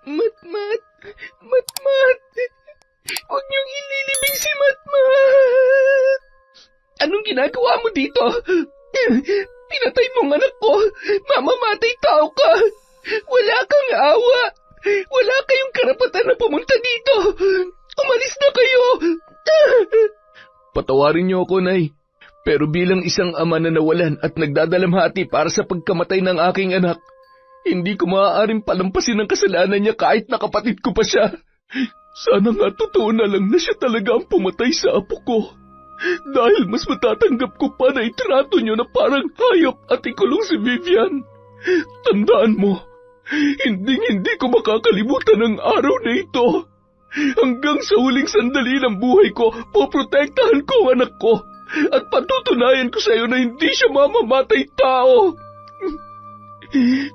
Matmat! Matmat! Huwag niyong ililibing si Matmat! Anong ginagawa mo dito? Pinatay mong anak ko! Mamamatay tao ka! Wala kang awa! Wala kayong karapatan na pumunta dito! Umalis na kayo! Patawarin niyo ako, Nay. Pero bilang isang ama na nawalan at nagdadalamhati para sa pagkamatay ng aking anak, hindi ko maaaring palampasin ang kasalanan niya kahit na kapatid ko pa siya. Sana nga totoo na lang na siya talaga ang pumatay sa apo ko. Dahil mas matatanggap ko pa na itrato niyo na parang hayop at ikulong si Vivian. Tandaan mo, hindi ko makakalimutan ang araw na ito. Hanggang sa huling sandali ng buhay ko, poprotektahan ko ang anak ko at patutunayan ko sa iyo na hindi siya mamamatay tao.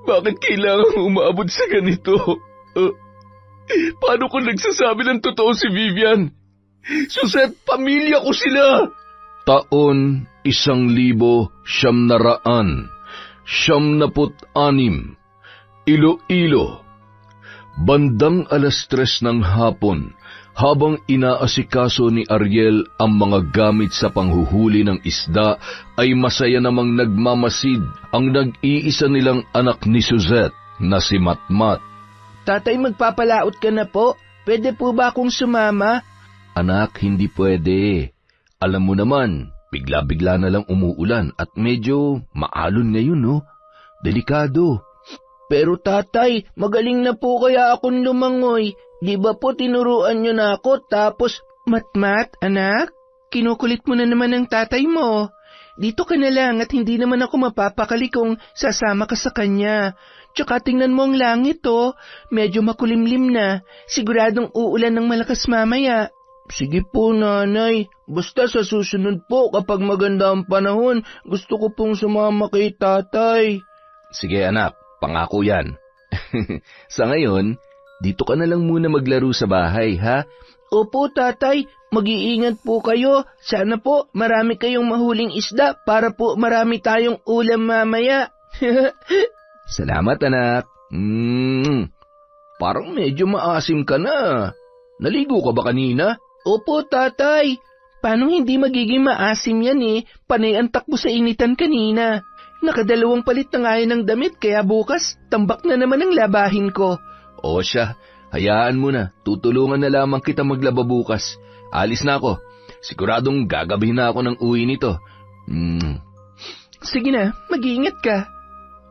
Bakit kailangan umabot sa ganito? Paano kung nagsasabi ng totoo si Vivian? Suset, pamilya ko sila! Taon 1996, Iloilo. Bandang 3:00 ng hapon, habang inaasikaso ni Ariel ang mga gamit sa panghuhuli ng isda, ay masaya namang nagmamasid ang nag-iisa nilang anak ni Suzette na si Matmat. Tatay, magpapalaot ka na po. Pwede po ba akong sumama? Anak, hindi pwede. Alam mo naman, bigla-bigla na lang umuulan at medyo maalon ngayon, no? Delikado. Pero tatay, magaling na po kaya akong lumangoy. Di ba po tinuruan niyo na ako tapos... Matmat, anak, kinukulit mo na naman ang tatay mo. Dito ka na lang at hindi naman ako mapapakali kung sasama ka sa kanya. Tsaka tingnan mo ang langit, oh. Medyo makulimlim na. Siguradong uulan ng malakas mamaya. Sige po, nanay. Basta sa susunod po kapag maganda ang panahon, gusto ko pong sumama kay tatay. Sige anak, pangako yan. Sa ngayon, dito ka na lang muna maglaro sa bahay, ha? Opo, tatay. Mag-iingat po kayo. Sana po marami kayong mahuling isda para po marami tayong ulam mamaya. Salamat, anak. Parang medyo maasim ka na. Naligo ka ba kanina? Opo, tatay. Paano hindi magiging maasim yan eh? Panay ang takbo sa initan kanina. Nakadalawang palit na nga yan ng damit kaya bukas tambak na naman ang labahin ko. O siya, hayaan mo na. Tutulungan na lamang kita maglaba bukas. Alis na ako. Siguradong gagabihin na ako ng uwi nito. Sige na, mag-iingat ka.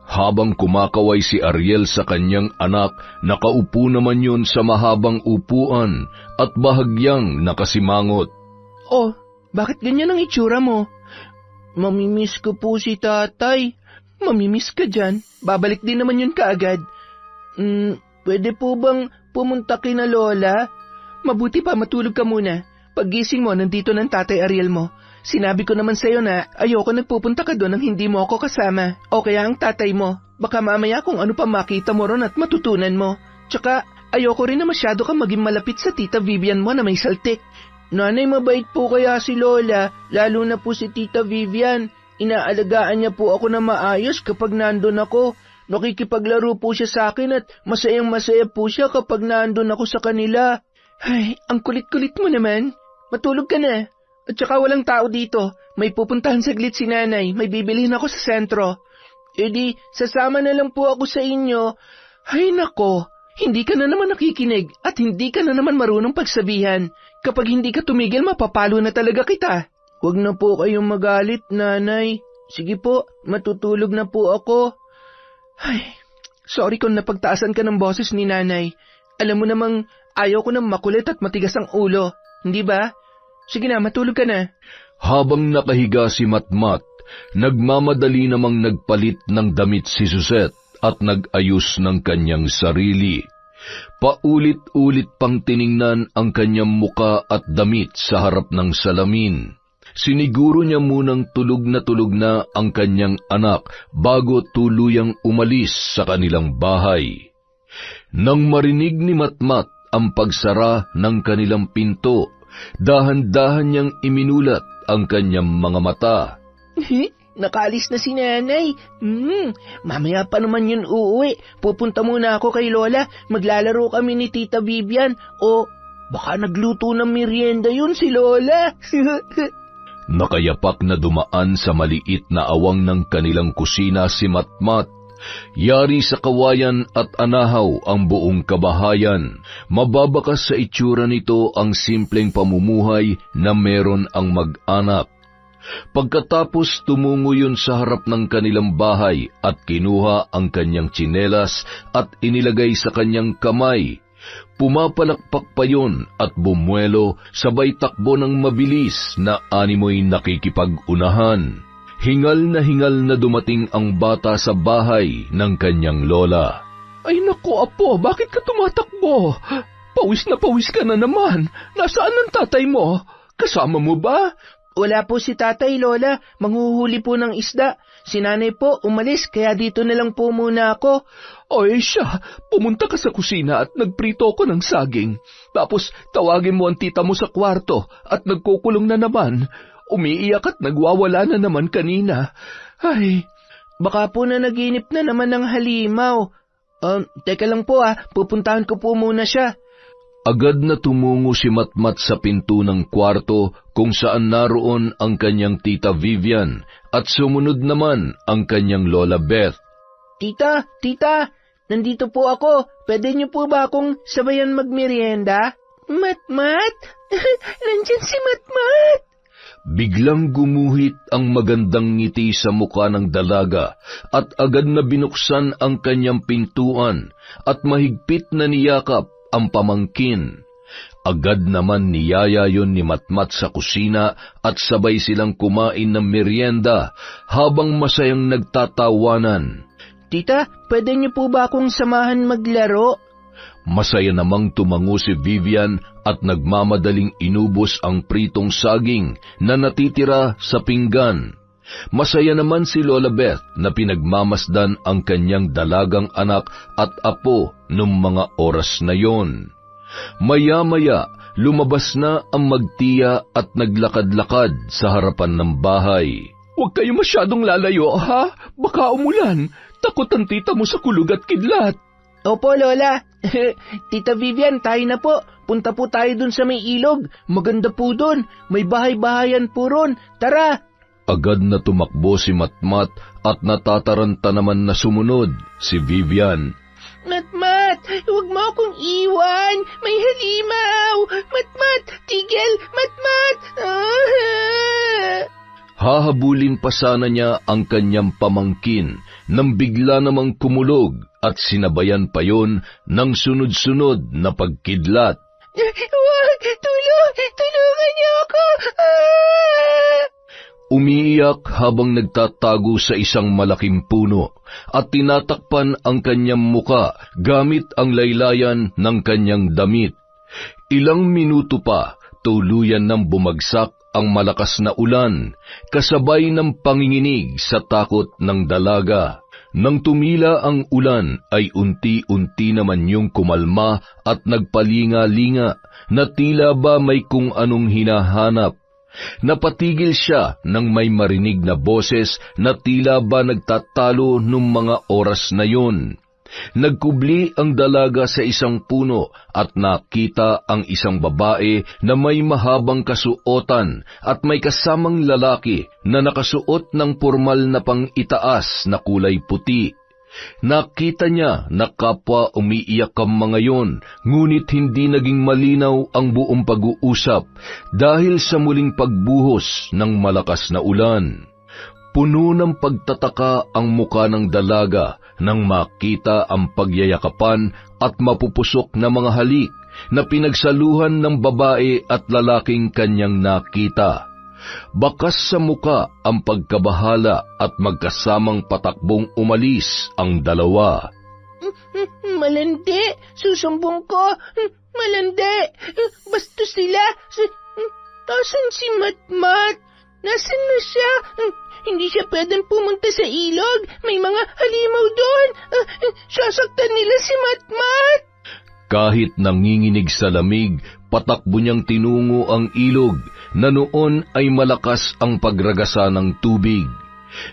Habang kumakaway si Ariel sa kanyang anak, nakaupo naman yun sa mahabang upuan at bahagyang nakasimangot. Oh, bakit ganyan ang itsura mo? Mamimiss ko po si tatay. Mamimiss ka dyan. Babalik din naman yun kaagad. Pwede po bang pumunta kina Lola? Mabuti pa matulog ka muna. Paggising mo, nandito ng tatay Ariel mo. Sinabi ko naman sa'yo na ayoko nagpupunta ka doon nang hindi mo ako kasama. O kaya ang tatay mo. Baka mamaya kung ano pa makita mo ron at matutunan mo. Tsaka ayoko rin na masyado kang maging malapit sa tita Vivian mo na may saltik. Nanay, mabait po kaya si Lola, lalo na po si tita Vivian. Inaalagaan niya po ako na maayos kapag nandun ako. Nakikipaglaro po siya sa akin at masayang masaya po siya kapag nandun ako sa kanila. Ay, ang kulit-kulit mo naman. Matulog ka na. At saka walang tao dito. May pupuntahan saglit si nanay. May bibilihin ako sa sentro. E di, sasama na lang po ako sa inyo. Ay nako, hindi ka na naman nakikinig at hindi ka na naman marunong pagsabihan. Kapag hindi ka tumigil, mapapalo na talaga kita. Huwag na po kayong magalit, nanay. Sige po, matutulog na po ako. Ay, sorry kung napagtaasan ka ng boses ni nanay. Alam mo namang ayaw ko nang makulit at matigas ang ulo. Hindi ba? Sige na, matulog ka na. Habang nakahiga si Matmat, nagmamadali namang nagpalit ng damit si Suzette at nag-ayos ng kanyang sarili. Paulit-ulit pang tiningnan ang kanyang muka at damit sa harap ng salamin. Siniguro niya munang tulog na ang kanyang anak bago tuluyang umalis sa kanilang bahay. Nang marinig ni Matmat ang pagsara ng kanilang pinto, dahan-dahan niyang iminulat ang kanyang mga mata. Nakaalis na si nanay. Mamaya pa naman yun uuwi. Pupunta muna ako kay Lola. Maglalaro kami ni Tita Vivian. O baka nagluto ng merienda yun si Lola. Nakayapak na dumaan sa maliit na awang ng kanilang kusina si Matmat. Yari sa kawayan at anahaw ang buong kabahayan. Mababakas sa itsura nito ang simpleng pamumuhay na meron ang mag-anak. Pagkatapos tumungo yun sa harap ng kanilang bahay at kinuha ang kanyang tsinelas at inilagay sa kanyang kamay. Pumapalakpak pa yun at bumuelo sabay takbo ng mabilis na animoy nakikipag-unahan. Hingal na dumating ang bata sa bahay ng kanyang lola. Ay naku apo, bakit ka tumatakbo? Pawis ka na naman. Nasaan ang tatay mo? Kasama mo ba? Wala po si tatay, Lola. Manghuhuli po ng isda. Si nanay po umalis, kaya dito na lang po muna ako. Ay siya, pumunta ka sa kusina at nagprito ko ng saging. Tapos tawagin mo ang tita mo sa kwarto at nagkukulong na naman. Umiiyak at nagwawala na naman kanina. Ay, baka po na naginip na naman ng halimaw. Teka lang po pupuntahan ko po muna siya. Agad na tumungo si Matmat sa pinto ng kwarto kung saan naroon ang kanyang tita Vivian at sumunod naman ang kanyang lola Beth. Tita, nandito po ako. Pwede niyo po ba akong sabayan magmerienda? Matmat? Nandiyan si Matmat! Biglang gumuhit ang magandang ngiti sa mukha ng dalaga at agad na binuksan ang kanyang pintuan at mahigpit na niyakap ang pamangkin. Agad naman niyaya yon ni Matmat sa kusina at sabay silang kumain ng merienda habang masayang nagtatawanan. Tita, pwede niyo po ba akong samahan maglaro? Masaya namang tumango si Vivian at nagmamadaling inubos ang pritong saging na natitira sa pinggan. Masaya naman si Lola Beth na pinagmamasdan ang kanyang dalagang anak at apo nung mga oras na yon. Maya-maya, lumabas na ang magtiya at naglakad-lakad sa harapan ng bahay. Huwag kayo masyadong lalayo, ha? Baka umulan. Takot ang tita mo sa kulog at kidlat. Opo, Lola. Tita Vivian, tayo na po. Punta po tayo dun sa may ilog. Maganda po dun. May bahay-bahayan po ron. Tara! Agad na tumakbo si Matmat at natataranta naman na sumunod si Vivian. Matmat, huwag mo akong iwan. May halimaw. Matmat, tigil. Matmat. Hahabulin pa sana niya ang kanyang pamangkin nang bigla namang kumulog at sinabayan pa yon ng sunod-sunod na pagkidlat. Huwag! Tulungan niyo ako! Umiiyak habang nagtatago sa isang malaking puno at tinatakpan ang kanyang muka gamit ang laylayan ng kanyang damit. Ilang minuto pa, tuluyan nang bumagsak ang malakas na ulan, kasabay ng panginginig sa takot ng dalaga. Nang tumila ang ulan ay unti-unti naman yung kumalma at nagpalinga-linga na tila ba may kung anong hinahanap. Napatigil siya nang may marinig na boses na tila ba nagtatalo nung mga oras na yon. Nagkubli ang dalaga sa isang puno at nakita ang isang babae na may mahabang kasuotan at may kasamang lalaki na nakasuot ng pormal na pang-itaas na kulay puti. Nakita niya na kapwa umiiyak ang mga yon, ngunit hindi naging malinaw ang buong pag-uusap dahil sa muling pagbuhos ng malakas na ulan. Puno ng pagtataka ang muka ng dalaga nang makita ang pagyayakapan at mapupusok na mga halik na pinagsaluhan ng babae at lalaking kanyang nakita. Bakas sa muka ang pagkabahala at magkasamang patakbong umalis ang dalawa. Malandi! Susumbong ko! Malandi! Bastos sila! Nasaan si Matmat? Nasaan na siya? Hindi siya pwedeng pumunta sa ilog. May mga halimaw doon. Sasaktan nila si Matmat. Kahit nanginginig sa lamig, patakbo niyang tinungo ang ilog na noon ay malakas ang pagragasa ng tubig.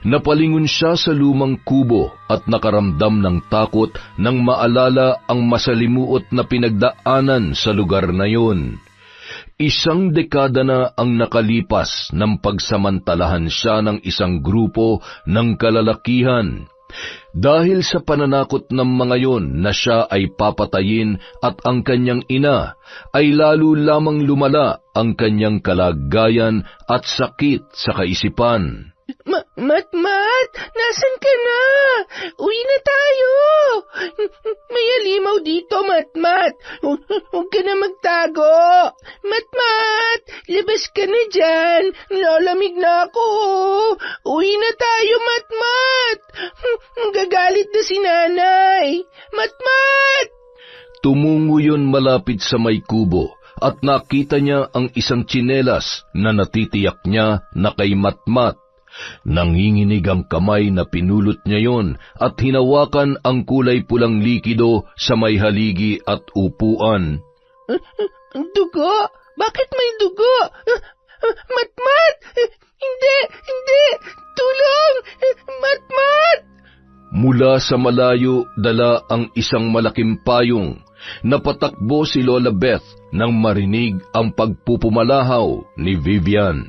Napalingon siya sa lumang kubo at nakaramdam ng takot nang maalala ang masalimuot na pinagdaanan sa lugar na yun. 1 dekada na ang nakalipas nang pagsamantalahan siya ng isang grupo ng kalalakihan. Dahil sa pananakot ng mga yon na siya ay papatayin at ang kanyang ina, ay lalo lamang lumala ang kanyang kalagayan at sakit sa kaisipan. Matmat, nasan ka na? Uwi na tayo. May halimaw dito, Matmat. Huwag ka na magtago. Matmat, labas ka na dyan. Lalamig na ako. Uwi na tayo, Matmat. Gagalit na si nanay. Matmat! Tumungo yun malapit sa may kubo at nakita niya ang isang tsinelas na natitiyak niya na kay Matmat. Nanginginig ang kamay na pinulot niya yon at hinawakan ang kulay pulang likido sa may haligi at upuan. Dugo? Bakit may dugo? Matmat! Hindi! Tulong! Matmat! Mula sa malayo, dala ang isang malaking payong. Napatakbo si Lola Beth nang marinig ang pagpupumalahaw ni Vivian.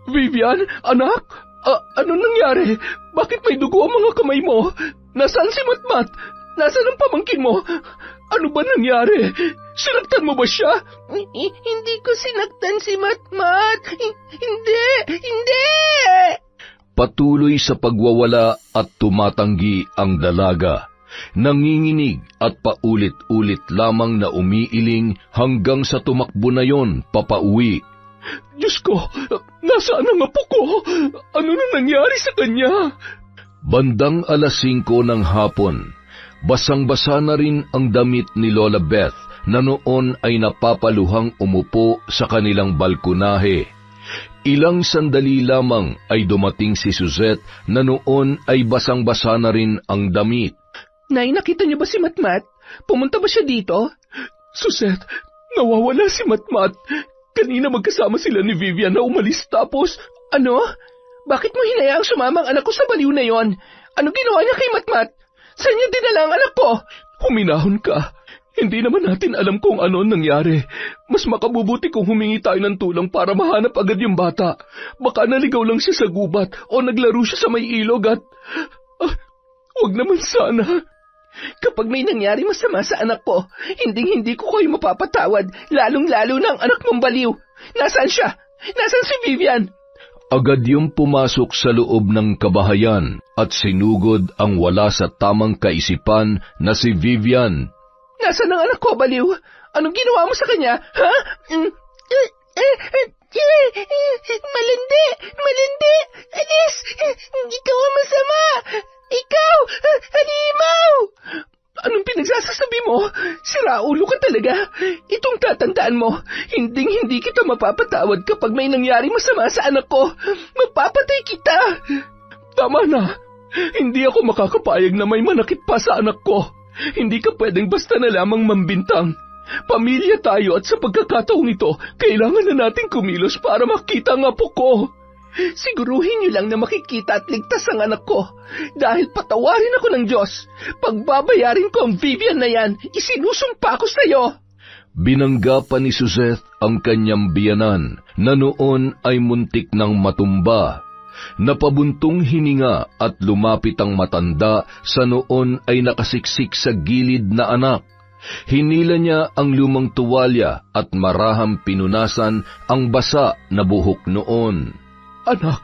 Vivian, anak! Ano nangyari? Bakit may dugo ang mga kamay mo? Nasaan si Matmat? Nasaan ang pamangkin mo? Ano ba nangyari? Sinaktan mo ba siya? Hindi ko sinaktan si Matmat. Hindi! Patuloy sa pagwawala at tumatanggi ang dalaga. Nanginginig at paulit-ulit lamang na umiiling hanggang sa tumakbo na yon papauwi. Diyos ko, nasaan ang apo ko? Ano nang nangyari sa kanya? Bandang 5:00 ng hapon, basang-basa na rin ang damit ni Lola Beth na noon ay napapaluhang umupo sa kanilang balkonahe. Ilang sandali lamang ay dumating si Suzette na noon ay basang-basa na rin ang damit. Nay, nakita niyo ba si Matmat? Pumunta ba siya dito? Suzette, nawawala si Matmat. Kanina magkasama sila ni Vivian na umalis tapos... Ano? Bakit mo hinayaang sumama ang anak ko sa baliw na yon? Ano ginawa niya kay Matmat? Saan niya dinala ang anak ko? Huminahon ka. Hindi naman natin alam kung ano nangyari. Mas makabubuti kung humingi tayo ng tulong para mahanap agad yung bata. Baka naligaw lang siya sa gubat o naglaro siya sa may ilog at... Huwag naman sana. Kapag may nangyari masama sa anak ko, hindi ko kayo mapapatawad, lalong-lalo na ang anak mong baliw. Nasaan siya? Nasaan si Vivian? Agad yung pumasok sa loob ng kabahayan at sinugod ang wala sa tamang kaisipan na si Vivian. Nasaan ang anak ko, baliw? Anong ginawa mo sa kanya, ha? Malindi! Alis! Ikaw ang masama! Ikaw! Halimaw! Anong pinagsasasabi mo? Siraulo ka talaga. Itong tatandaan mo, hindi kita mapapatawad kapag may nangyari masama sa anak ko. Mapapatay kita! Tama na. Hindi ako makakapayag na may manakit pa sa anak ko. Hindi ka pwedeng basta na lamang mambintang. Pamilya tayo at sa pagkakataong ito, kailangan na nating kumilos para makita ang apo ko. Siguruhin niyo lang na makikita at ligtas ang anak ko. Dahil patawarin ako ng Diyos. Pagbabayarin ko ang Vivian na yan, isinusumpa ko sa iyo. Binangga pa ni Suzette ang kanyang biyanan na noon ay muntik ng matumba. Napabuntong hininga at lumapit ang matanda sa noon ay nakasiksik sa gilid na anak. Hinila niya ang lumang tuwalya at marahang pinunasan ang basa na buhok noon. Anak,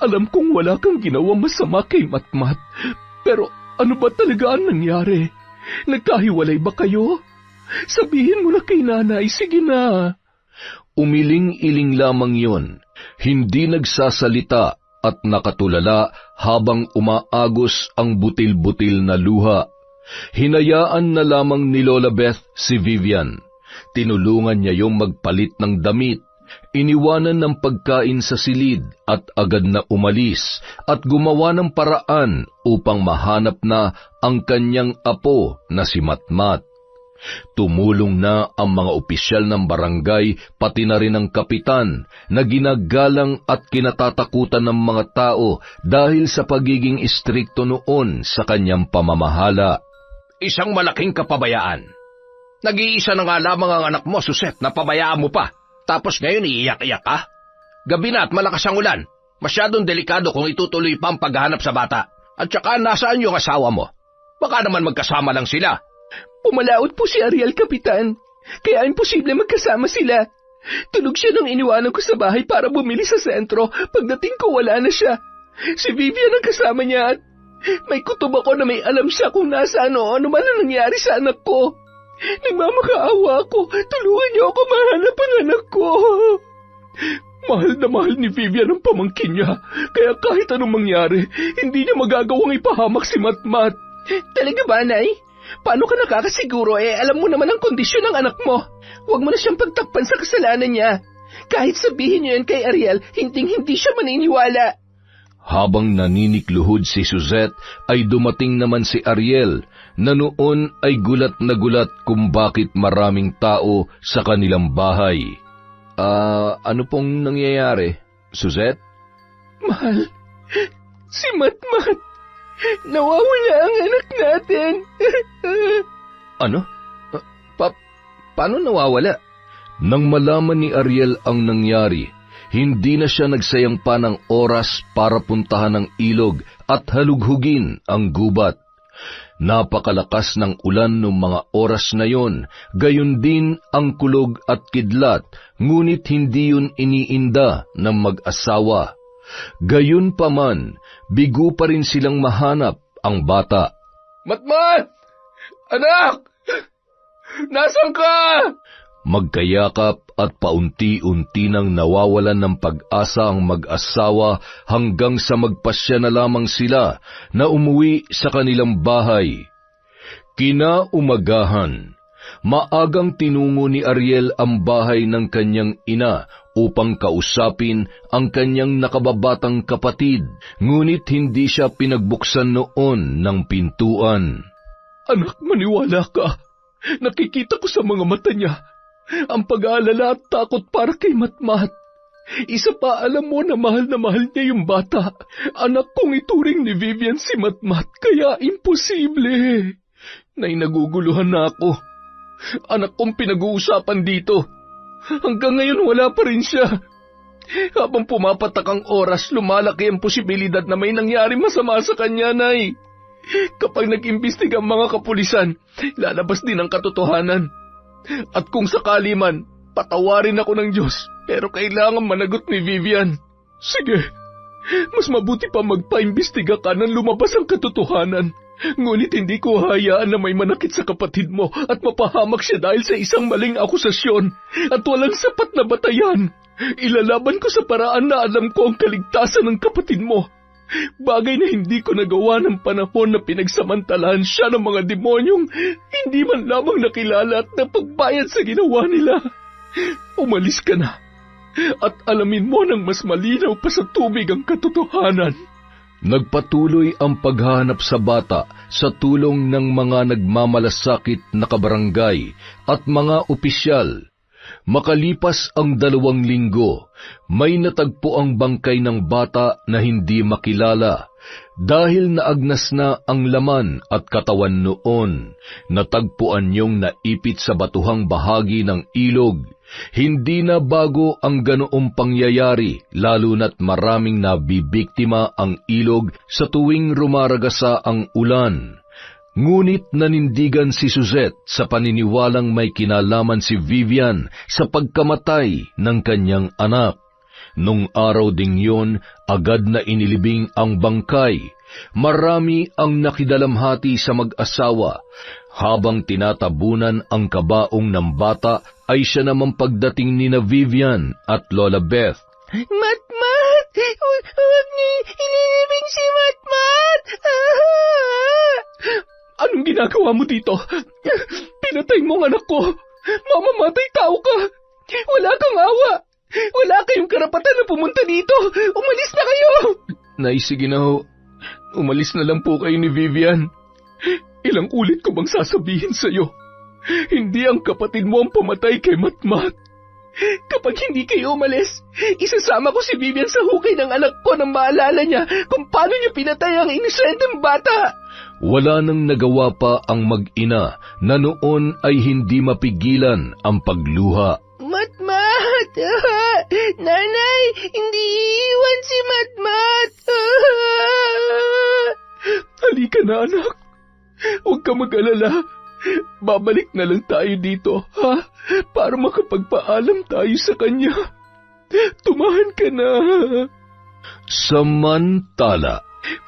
alam kong wala kang ginawang masama kay Matmat, pero ano ba talaga ang nangyari? Nagkahiwalay ba kayo? Sabihin mo na kay nanay, sige na. Umiling-iling lamang yon, hindi nagsasalita at nakatulala habang umaagos ang butil-butil na luha. Hinayaan na lamang ni Lola Beth si Vivian. Tinulungan niya yung magpalit ng damit. Iniwanan ng pagkain sa silid at agad na umalis at gumawa ng paraan upang mahanap na ang kanyang apo na si Matmat. Tumulong na ang mga opisyal ng barangay pati na rin ang kapitan na ginagalang at kinatatakutan ng mga tao dahil sa pagiging istrikto noon sa kanyang pamamahala. Isang malaking kapabayaan. Nag-iisa na nga lamang ang anak mo, Suset, na pabayaan mo pa. Tapos ngayon iiyak-iyak ka? Gabi na at malakas ang ulan. Masyadong delikado kung itutuloy pa ang paghahanap sa bata. At saka nasaan yung asawa mo? Baka naman magkasama lang sila. Pumalaot po si Ariel, Kapitan. Kaya imposible magkasama sila. Tulog siya nung iniwanan ko sa bahay para bumili sa sentro. Pagdating ko, wala na siya. Si Vivian ang kasama niya at may kutob ako na may alam siya kung nasaan o ano man ang nangyari sa anak ko. Nagmamakaawa ako. Tulungan niyo ako mahanap ang anak ko. Mahal na mahal ni Vivian ang pamangkin niya. Kaya kahit anong mangyari, hindi niya magagawang ipahamak si Matmat. Talaga ba, Nay? Paano ka nakakasiguro? Alam mo naman ang kondisyon ng anak mo. Huwag mo na siyang pagtakpan sa kasalanan niya. Kahit sabihin niyo yan kay Ariel, hindi siya maniniwala. Habang naninikluhod si Suzette, ay dumating naman si Ariel, na noon ay gulat na gulat kung bakit maraming tao sa kanilang bahay. Ano pong nangyayari, Suzette? Mahal, si Matmat. Nawawala ang anak natin. Ano? Paano nawawala? Nang malaman ni Ariel ang nangyari, hindi na siya nagsayang pa ng oras para puntahan ang ilog at halughugin ang gubat. Napakalakas ng ulan noong mga oras na yon, gayon din ang kulog at kidlat, ngunit hindi yun iniinda ng mag-asawa. Gayon pa man, bigo pa rin silang mahanap ang bata. Matmat! Anak! Nasaan ka? Magkayakap at paunti-unti nang nawawalan ng pag-asa ang mag-asawa hanggang sa magpasya na lamang sila na umuwi sa kanilang bahay. Kinaumagahan, maagang tinungo ni Ariel ang bahay ng kanyang ina upang kausapin ang kanyang nakababatang kapatid, ngunit hindi siya pinagbuksan noon ng pintuan. Anak, maniwala ka. Nakikita ko sa mga mata niya ang pag-aalala at takot para kay Matmat. Isa pa, alam mo na mahal niya yung bata. Anak kong ituring ni Vivian si Matmat, kaya imposible. Nay, naguguluhan na ako. Anak kong pinag-uusapan dito. Hanggang ngayon wala pa rin siya. Habang pumapatak ang oras, lumalaki ang posibilidad na may nangyari masama sa kanya, Nay. Kapag nag-imbestiga ang mga kapulisan, lalabas din ang katotohanan. At kung sakali man, patawarin ako ng Diyos, pero kailangan managot ni Vivian. Sige, mas mabuti pa magpaimbestiga ka nang lumabas ang katotohanan. Ngunit hindi ko hayaan na may manakit sa kapatid mo at mapahamak siya dahil sa isang maling akusasyon at walang sapat na batayan. Ilalaban ko sa paraan na alam ko ang kaligtasan ng kapatid mo. Bagay na hindi ko nagawa ng panahon na pinagsamantalahan siya ng mga demonyong hindi man lamang nakilala at napagbayad sa ginawa nila. Umalis ka na at alamin mo ng mas malinaw pa sa tubig ang katotohanan. Nagpatuloy ang paghahanap sa bata sa tulong ng mga nagmamalasakit na kabarangay at mga opisyal. Makalipas ang 2 linggo, may natagpo ang bangkay ng bata na hindi makilala. Dahil naagnas na ang laman at katawan noon, natagpuan niyong naipit sa batuhang bahagi ng ilog. Hindi na bago ang ganoong pangyayari, lalo na't maraming nabibiktima ang ilog sa tuwing rumaragasa ang ulan. Ngunit nanindigan si Suzette sa paniniwalang may kinalaman si Vivian sa pagkamatay ng kanyang anak. Nung araw ding yon, agad na inilibing ang bangkay. Marami ang nakidalamhati sa mag-asawa. Habang tinatabunan ang kabaong ng bata, ay siya naman pagdating ni na Vivian at Lola Beth. Matmat! Huwag niyo ililibing si Matmat! Anong ginagawa mo dito? Pinatay mo ang anak ko. Mamamatay tao ka. Wala kang awa. Wala kayong karapatan na pumunta dito. Umalis na kayo. Nay, sige na ho. Umalis na lang po kayo ni Vivian. Ilang ulit ko bang sasabihin sa'yo? Hindi ang kapatid mo ang pumatay kay Matmat. Kapag hindi kayo umalis, isasama ko si Vivian sa hukay ng anak ko nang maalala niya kung paano niya pinatay ang inosenteng bata. Wala nang nagawa pa ang mag-ina na noon ay hindi mapigilan ang pagluha. Matmat! Nanay, hindi iiwan si Matmat! Halika na, anak. Huwag ka mag-alala. Babalik na lang tayo dito, ha? Para makapagpaalam tayo sa kanya. Tumahan ka na. Samantala,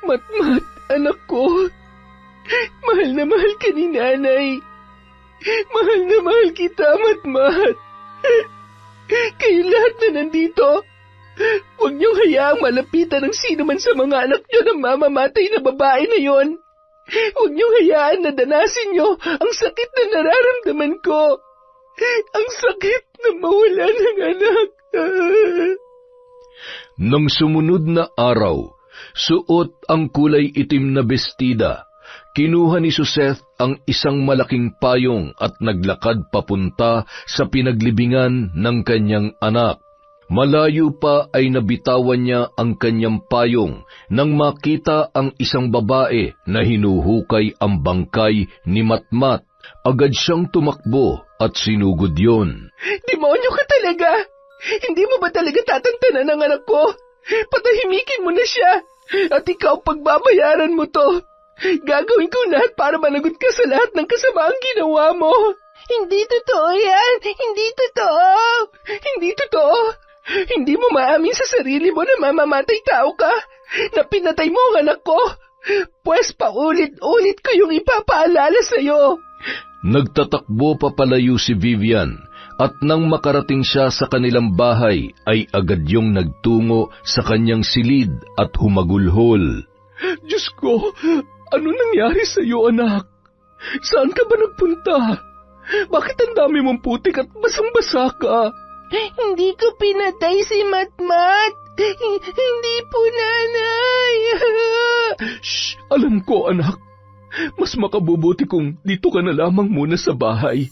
Matmat, anak ko. Mahal na mahal ka ni nanay. Mahal na mahal kita, Matmat. Kayo lahat na nandito, huwag niyong hayaang malapitan ng sino man sa mga anak niyo na mamamatay na babae na yon. Huwag niyong hayaan na danasin niyo ang sakit na nararamdaman ko. Ang sakit na mawala ng anak. nang sumunod na araw, suot ang kulay itim na bestida, kinuha ni Suseth ang isang malaking payong at naglakad papunta sa pinaglibingan ng kanyang anak. Malayo pa ay nabitawan niya ang kanyang payong nang makita ang isang babae na hinuhukay ang bangkay ni Matmat. Agad siyang tumakbo at sinugod yon. Demonyo ka talaga! Hindi mo ba talaga tatantanan ang anak ko? Patahimikin mo na siya at ikaw pagbabayaran mo to. Gagawin ko lahat para managot ka sa lahat ng kasamaang ginawa mo. Hindi totoo yan! Hindi totoo! Hindi totoo! Hindi mo maamin sa sarili mo na mamamatay tao ka, na pinatay mo ang anak ko. Pwes paulit-ulit ko yung ipapaalala sa'yo. Nagtatakbo papalayo si Vivian at nang makarating siya sa kanilang bahay ay agad yung nagtungo sa kanyang silid at humagulhol. Diyos ko, ano nangyari sa'yo, anak? Saan ka ba nagpunta? Bakit ang dami mong putik at basang-basa ka? Hindi ko pinatay si Matmat! Hindi po, nanay! Shh! Alam ko, anak. Mas makabubuti kung dito ka na lamang muna sa bahay.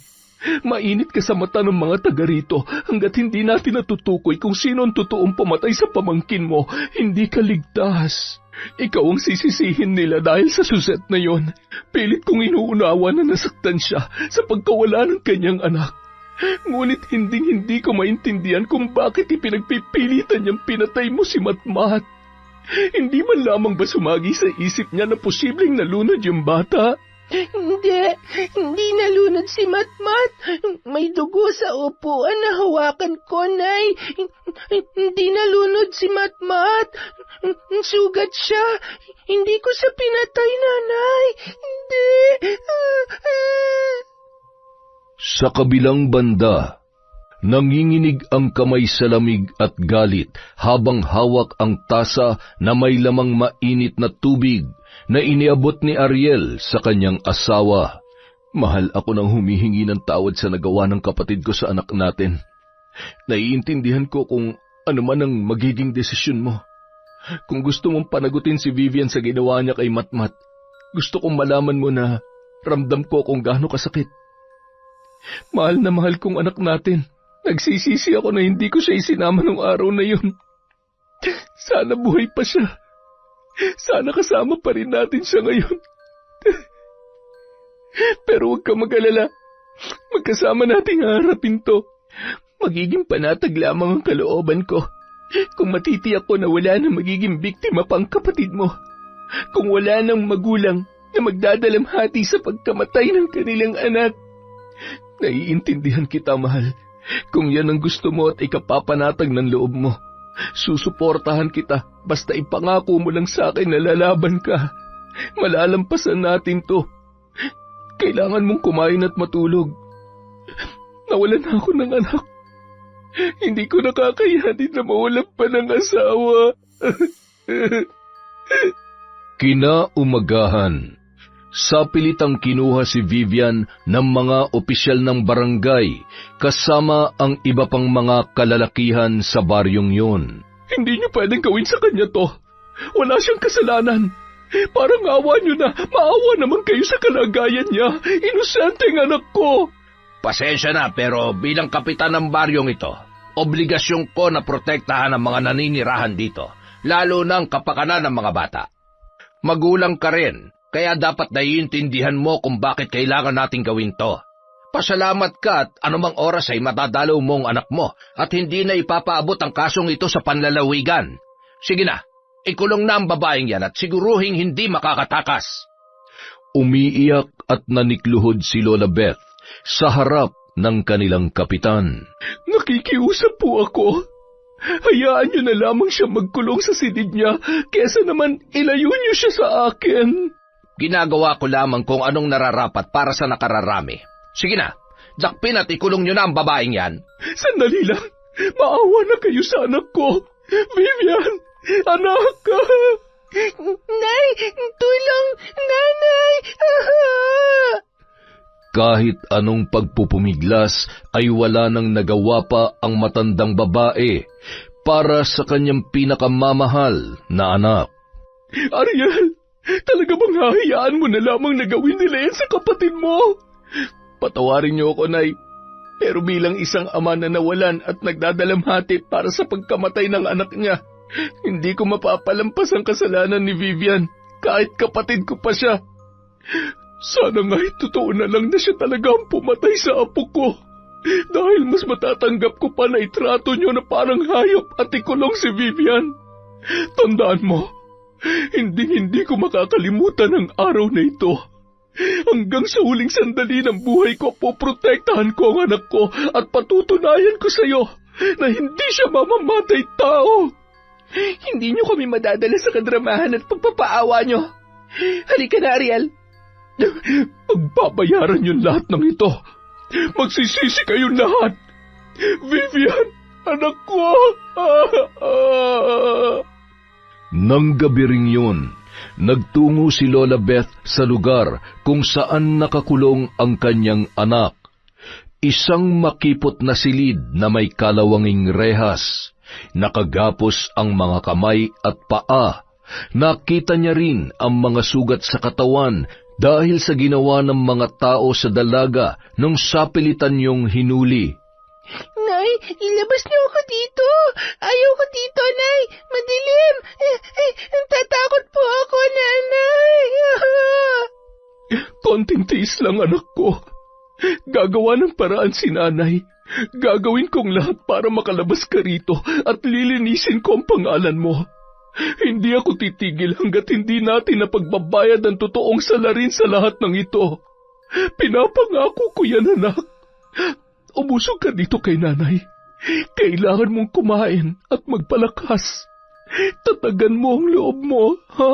Mainit ka sa mata ng mga taga rito hanggat hindi natin natutukoy kung sino ang totoong pumatay sa pamangkin mo. Hindi ka ligtas. Ikaw ang sisisihin nila dahil sa Suseth na yon. Pilit kong inuunawa na nasaktan siya sa pagkawala ng kanyang anak. Ngunit hindi ko maintindihan kung bakit ipinagpipilitan niyang pinatay mo si Matmat. Hindi man lamang ba sumagi sa isip niya na posibleng nalunod yung bata? Hindi nalunod si Matmat. May dugo sa upuan na hawakan ko, Nay. Hindi nalunod si Matmat. Sugat siya. Hindi ko siya pinatay, Nanay. Hindi. Sa kabilang banda, nanginginig ang kamay sa lamig at galit habang hawak ang tasa na may lamang mainit na tubig na iniabot ni Ariel sa kanyang asawa. Mahal, ako nang humihingi ng tawad sa nagawa ng kapatid ko sa anak natin. Naiintindihan ko kung ano man ang magiging desisyon mo. Kung gusto mong panagutin si Vivian sa ginawa niya kay Matmat, gusto kong malaman mo na ramdam ko kung gaano kasakit. Mahal na mahal kong anak natin. Nagsisisi ako na hindi ko siya isinama nung araw na yun. Sana buhay pa siya. Sana kasama pa rin natin siya ngayon. Pero huwag ka mag-alala. Magkasama nating haharapin to. Magiging panatag lamang ang kalooban ko. Kung matitiyak ko na wala nang magiging biktima pang kapatid mo. Kung wala nang magulang na magdadalamhati sa pagkamatay ng kanilang anak. Naiintindihan kita, mahal. Kung yan ang gusto mo at ikapapanatag ng loob mo, susuportahan kita basta ipangako mo lang sa akin na lalaban ka. Malalampasan natin to. Kailangan mong kumain at matulog. Nawalan ako ng anak. Hindi ko nakakayanin na mawalan pa ng asawa. Kinaumagahan, sa pilitang kinuha si Vivian ng mga opisyal ng barangay kasama ang iba pang mga kalalakihan sa baryong yun. Hindi niyo pwedeng gawin sa kanya to. Wala siyang kasalanan. Parang awa niyo na. Maawa naman kayo sa kalagayan niya. Inosenteng anak ko. Pasensya na, pero bilang kapitan ng baryong ito, obligasyon ko na protektahan ang mga naninirahan dito, lalo na ang kapakanan ng mga bata. Magulang ka rin, kaya dapat naiintindihan mo kung bakit kailangan nating gawin to. Pasalamat ka at anumang oras ay matadalaw mo ang anak mo at hindi na ipapaabot ang kasong ito sa panlalawigan. Sige na, ikulong na ang babaeng yan at siguruhing hindi makakatakas. Umiiyak at nanikluhod si Lola Beth sa harap ng kanilang kapitan. Nakikiusap po ako. Hayaan niyo na lamang siya magkulong sa silid niya, kesa naman ilayo niyo siya sa akin. Ginagawa ko lamang kung anong nararapat para sa nakararami. Sige na, dakpin at ikulong niyo na ang babaeng yan. Sandali lang, maawa na kayo sa anak ko. Vivian, anak ka. Nay, tulong, nanay! Kahit anong pagpupumiglas ay wala nang nagawa pa ang matandang babae para sa kanyang pinakamamahal na anak. Ariel, talaga bang hahayaan mo na lamang na gawin nila yan sa kapatid mo? Patawarin niyo ako, Nay. Pero bilang isang ama na nawalan at nagdadalamhati para sa pagkamatay ng anak niya, hindi ko mapapalampas ang kasalanan ni Vivian, kahit kapatid ko pa siya. Sana nga'y totoo na lang na siya talaga ang pumatay sa apo ko. Dahil mas matatanggap ko pa na itrato niyo na parang hayop at ikulong si Vivian. Tandaan mo, hindi ko makakalimutan ang araw na ito. Hanggang sa huling sandali ng buhay ko, poprotektahan ko ang anak ko at patutunayan ko sa iyo na hindi siya mamamatay tao. Hindi niyo kami madadala sa kadramahan at pagpapaawa niyo. Halika na, Ariel. Pagbabayaran yung lahat ng ito. Magsisisi kayong lahat. Vivian, anak ko. Nang gabi ring yun, nagtungo si Lola Beth sa lugar kung saan nakakulong ang kanyang anak. Isang makipot na silid na may kalawanging rehas. Nakagapos ang mga kamay at paa. Nakita niya rin ang mga sugat sa katawan dahil sa ginawa ng mga tao sa dalaga nung sapilitan niyong hinuli. Nay, ilabas niyo ako dito. Ayaw ko dito, Nay. Madilim. Tatakot po ako, Nanay. Konting tiis lang, anak ko. Gagawa ng paraan si Nanay. Gagawin kong lahat para makalabas ka rito at lilinisin ko ang pangalan mo. Hindi ako titigil hanggat hindi natin napagbabayad ang totoong salarin sa lahat ng ito. Pinapangako ko yan, anak. Umusog ka dito kay Nanay. Kailangan mong kumain at magpalakas. Tatagan mo ang loob mo, ha?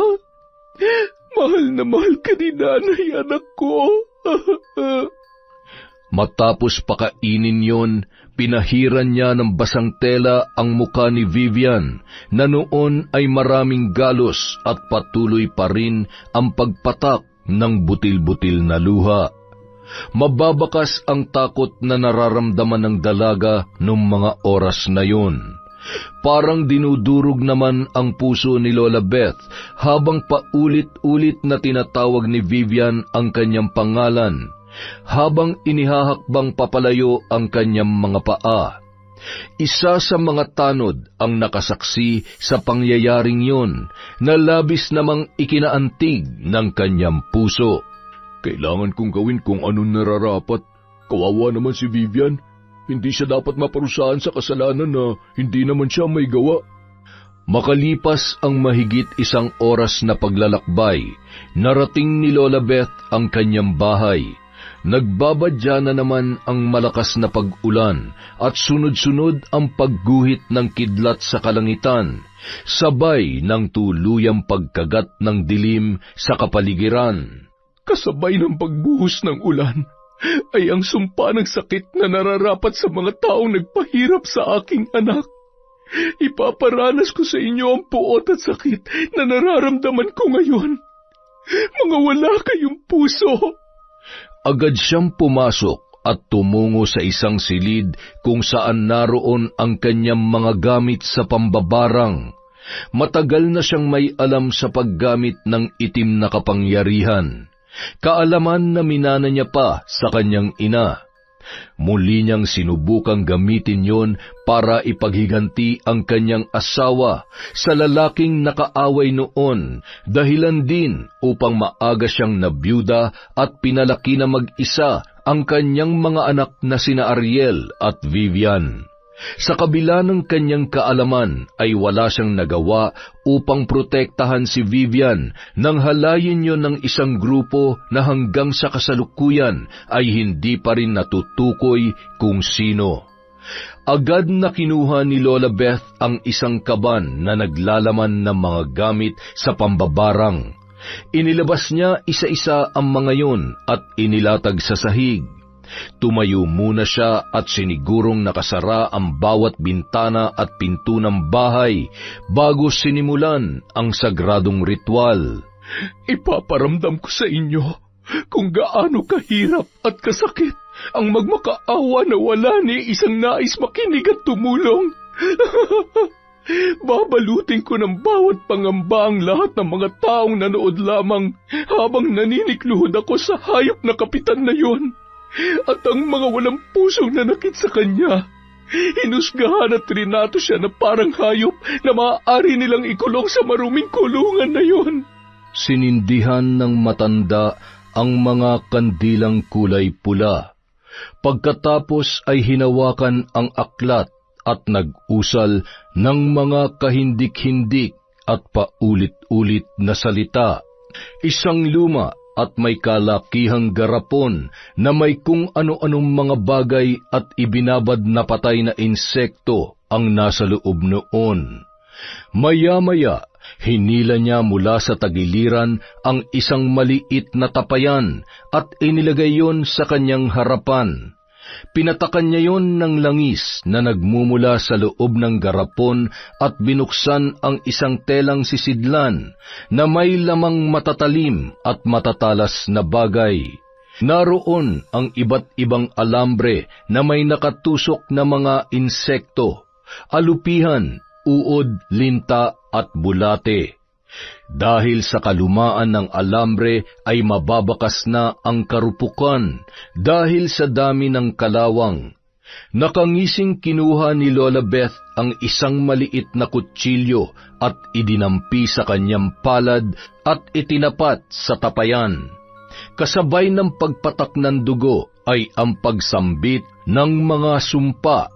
Mahal na mahal ka ni Nanay, anak ko. Matapos pakainin yon, pinahiran niya ng basang tela ang muka ni Vivian na noon ay maraming galos at patuloy pa rin ang pagpatak ng butil-butil na luha. Mababakas ang takot na nararamdaman ng dalaga noong mga oras na yon. Parang dinudurog naman ang puso ni Lola Beth habang paulit-ulit na tinatawag ni Vivian ang kanyang pangalan, habang inihahakbang papalayo ang kanyang mga paa. Isa sa mga tanod ang nakasaksi sa pangyayaring yon na labis namang ikinaantig ng kanyang puso. Kailangan kong gawin kung anong nararapat. Kawawa naman si Vivian. Hindi siya dapat maparusahan sa kasalanan na hindi naman siya may gawa. Makalipas ang mahigit 1 oras na paglalakbay, narating ni Lola Beth ang kanyang bahay. Nagbabadya na naman ang malakas na pag-ulan at sunod-sunod ang pagguhit ng kidlat sa kalangitan, sabay ng tuluyang pagkagat ng dilim sa kapaligiran. Kasabay ng pagbuhos ng ulan ay ang sumpa ng sakit na nararapat sa mga taong nagpahirap sa aking anak. Ipaparanas ko sa inyo ang puot at sakit na nararamdaman ko ngayon. Mga wala kayong puso. Agad siyang pumasok at tumungo sa isang silid kung saan naroon ang kanyang mga gamit sa pambabarang. Matagal na siyang may alam sa paggamit ng itim na kapangyarihan, kaalaman na minana niya pa sa kanyang ina. Muli niyang sinubukang gamitin yon para ipaghiganti ang kanyang asawa sa lalaking nakaaway noon, dahilan din upang maaga siyang nabiyuda at pinalaki na mag-isa ang kanyang mga anak na sina Ariel at Vivian. Sa kabila ng kanyang kaalaman ay wala siyang nagawa upang protektahan si Vivian nang halayin yon ng isang grupo na hanggang sa kasalukuyan ay hindi pa rin natutukoy kung sino. Agad na kinuha ni Lola Beth ang isang kaban na naglalaman ng mga gamit sa pambabarang. Inilabas niya isa-isa ang mga yon at inilatag sa sahig. Tumayo muna siya at sinigurong nakasara ang bawat bintana at pinto ng bahay bago sinimulan ang sagradong ritual. Ipaparamdam ko sa inyo kung gaano kahirap at kasakit ang magmakaawa na wala ni isang nais makinig at tumulong. Babalutin ko ng bawat pangamba ang lahat ng mga taong nanood lamang habang naninikluhod ako sa hayop na kapitan na yon. At ang mga walang pusong nanakit sa kanya, hinusgahan at trinato siya na parang hayop na maaari nilang ikulong sa maruming kulungan na yon. Sinindihan ng matanda ang mga kandilang kulay pula. Pagkatapos ay hinawakan ang aklat at nag-usal ng mga kahindik-hindik at paulit-ulit na salita. Isang luma at may kalakihang garapon na may kung ano-anong mga bagay at ibinabad na patay na insekto ang nasa loob noon. Maya-maya, hinila niya mula sa tagiliran ang isang maliit na tapayan at inilagay yon sa kanyang harapan. Pinatakan niya yon ng langis na nagmumula sa loob ng garapon at binuksan ang isang telang sisidlan na may lamang matatalim at matatalas na bagay. Naroon ang iba't ibang alambre na may nakatusok na mga insekto, alupihan, uod, linta at bulate. Dahil sa kalumaan ng alambre ay mababakas na ang karupukan dahil sa dami ng kalawang. Nakangising kinuha ni Lola Beth ang isang maliit na kutsilyo at idinampi sa kanyang palad at itinapat sa tapayan. Kasabay ng pagpatak ng dugo ay ang pagsambit ng mga sumpa.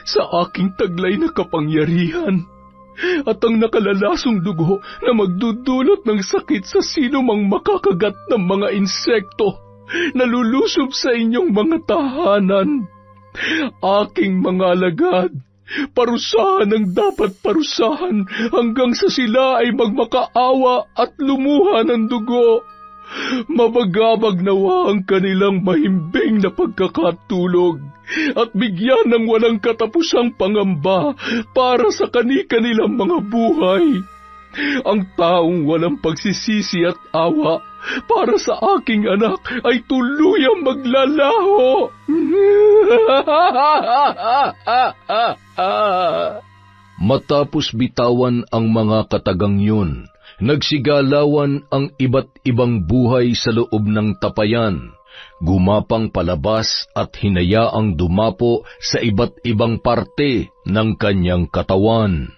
Sa aking taglay na kapangyarihan, at ang nakalalasong dugo na magdudulot ng sakit sa sino mang makakagat ng mga insekto na lulusob sa inyong mga tahanan. Aking mga alagad, parusahan ang dapat parusahan hanggang sa sila ay magmakaawa at lumuha ng dugo. Mabagabag nawa ang kanilang mahimbing na pagkakatulog at bigyan ng walang katapusang pangamba para sa kani-kanilang mga buhay. Ang taong walang pagsisisi at awa para sa aking anak ay tuluyang maglalaho. Matapos bitawan ang mga katagang yun, nagsigalawan ang iba't ibang buhay sa loob ng tapayan, gumapang palabas at hinayaang dumapo sa iba't ibang parte ng kanyang katawan.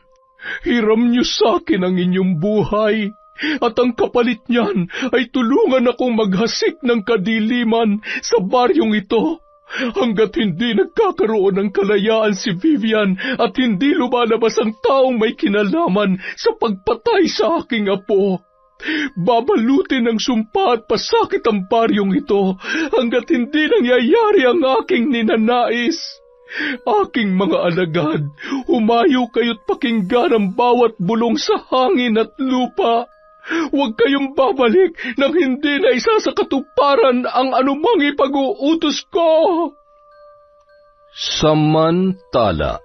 Hiram niyo sa akin ang inyong buhay, at ang kapalit niyan ay tulungan akong maghasik ng kadiliman sa baryong ito, hanggat hindi nagkakaroon ng kalayaan si Vivian at hindi lumalabas ang taong may kinalaman sa pagpatay sa aking apo. Babalutin ng sumpa at pasakit ang baryong ito hanggat hindi nangyayari ang aking ninanais. Aking mga alagad, humayo kayo't pakinggan ang bawat bulong sa hangin at lupa. Huwag kayong babalik nang hindi na isa sa katuparan ang anumang ipag-uutos ko. Samantala,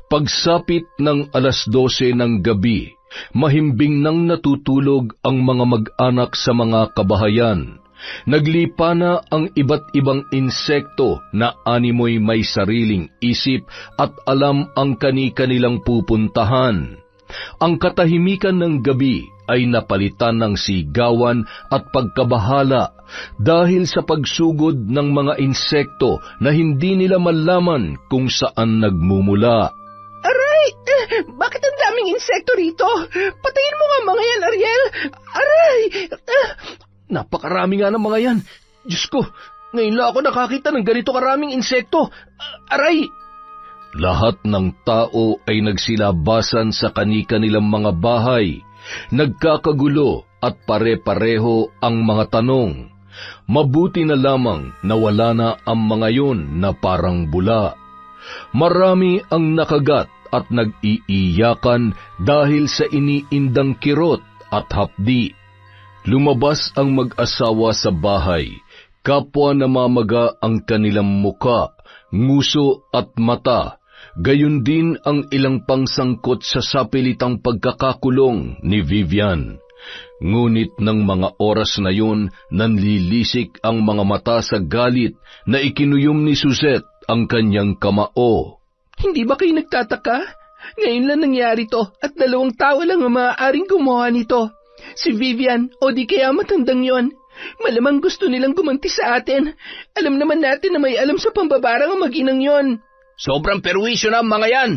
pagsapit ng 12:00 ng gabi, mahimbing nang natutulog ang mga mag-anak sa mga kabahayan. Naglipa na ang iba't ibang insekto na animoy may sariling isip at alam ang kani-kanilang pupuntahan. Ang katahimikan ng gabi ay napalitan ng sigawan at pagkabahala dahil sa pagsugod ng mga insekto na hindi nila malaman kung saan nagmumula. Aray! Bakit ang daming insekto rito? Patayin mo nga mga yan, Ariel! Aray! Napakarami nga ng mga yan. Diyos ko, ngayon lang ako nakakita ng ganito karaming insekto. Aray! Lahat ng tao ay nagsilabasan sa kani-kanilang mga bahay, nagkakagulo at pare-pareho ang mga tanong. Mabuti na lamang na wala na ang mga yun na parang bula. Marami ang nakagat at nag-iiyakan dahil sa iniindang kirot at hapdi. Lumabas ang mag-asawa sa bahay, kapwa namamaga ang kanilang muka, nguso at mata, gayon din ang ilang pangsangkot sa sapilitang pagkakakulong ni Vivian. Ngunit ng mga oras na yun, nanlilisik ang mga mata sa galit na ikinuyom ni Suzette ang kanyang kamao. Hindi ba kayo nagtataka? Ngayon lang nangyari to at 2 tao lang ang maaaring gumawa nito. Si Vivian o di kaya matandang yon. Malamang gusto nilang gumanti sa atin. Alam naman natin na may alam sa pambabarang ang mag-inang yon. Sobrang perwisyo na ang mga yan.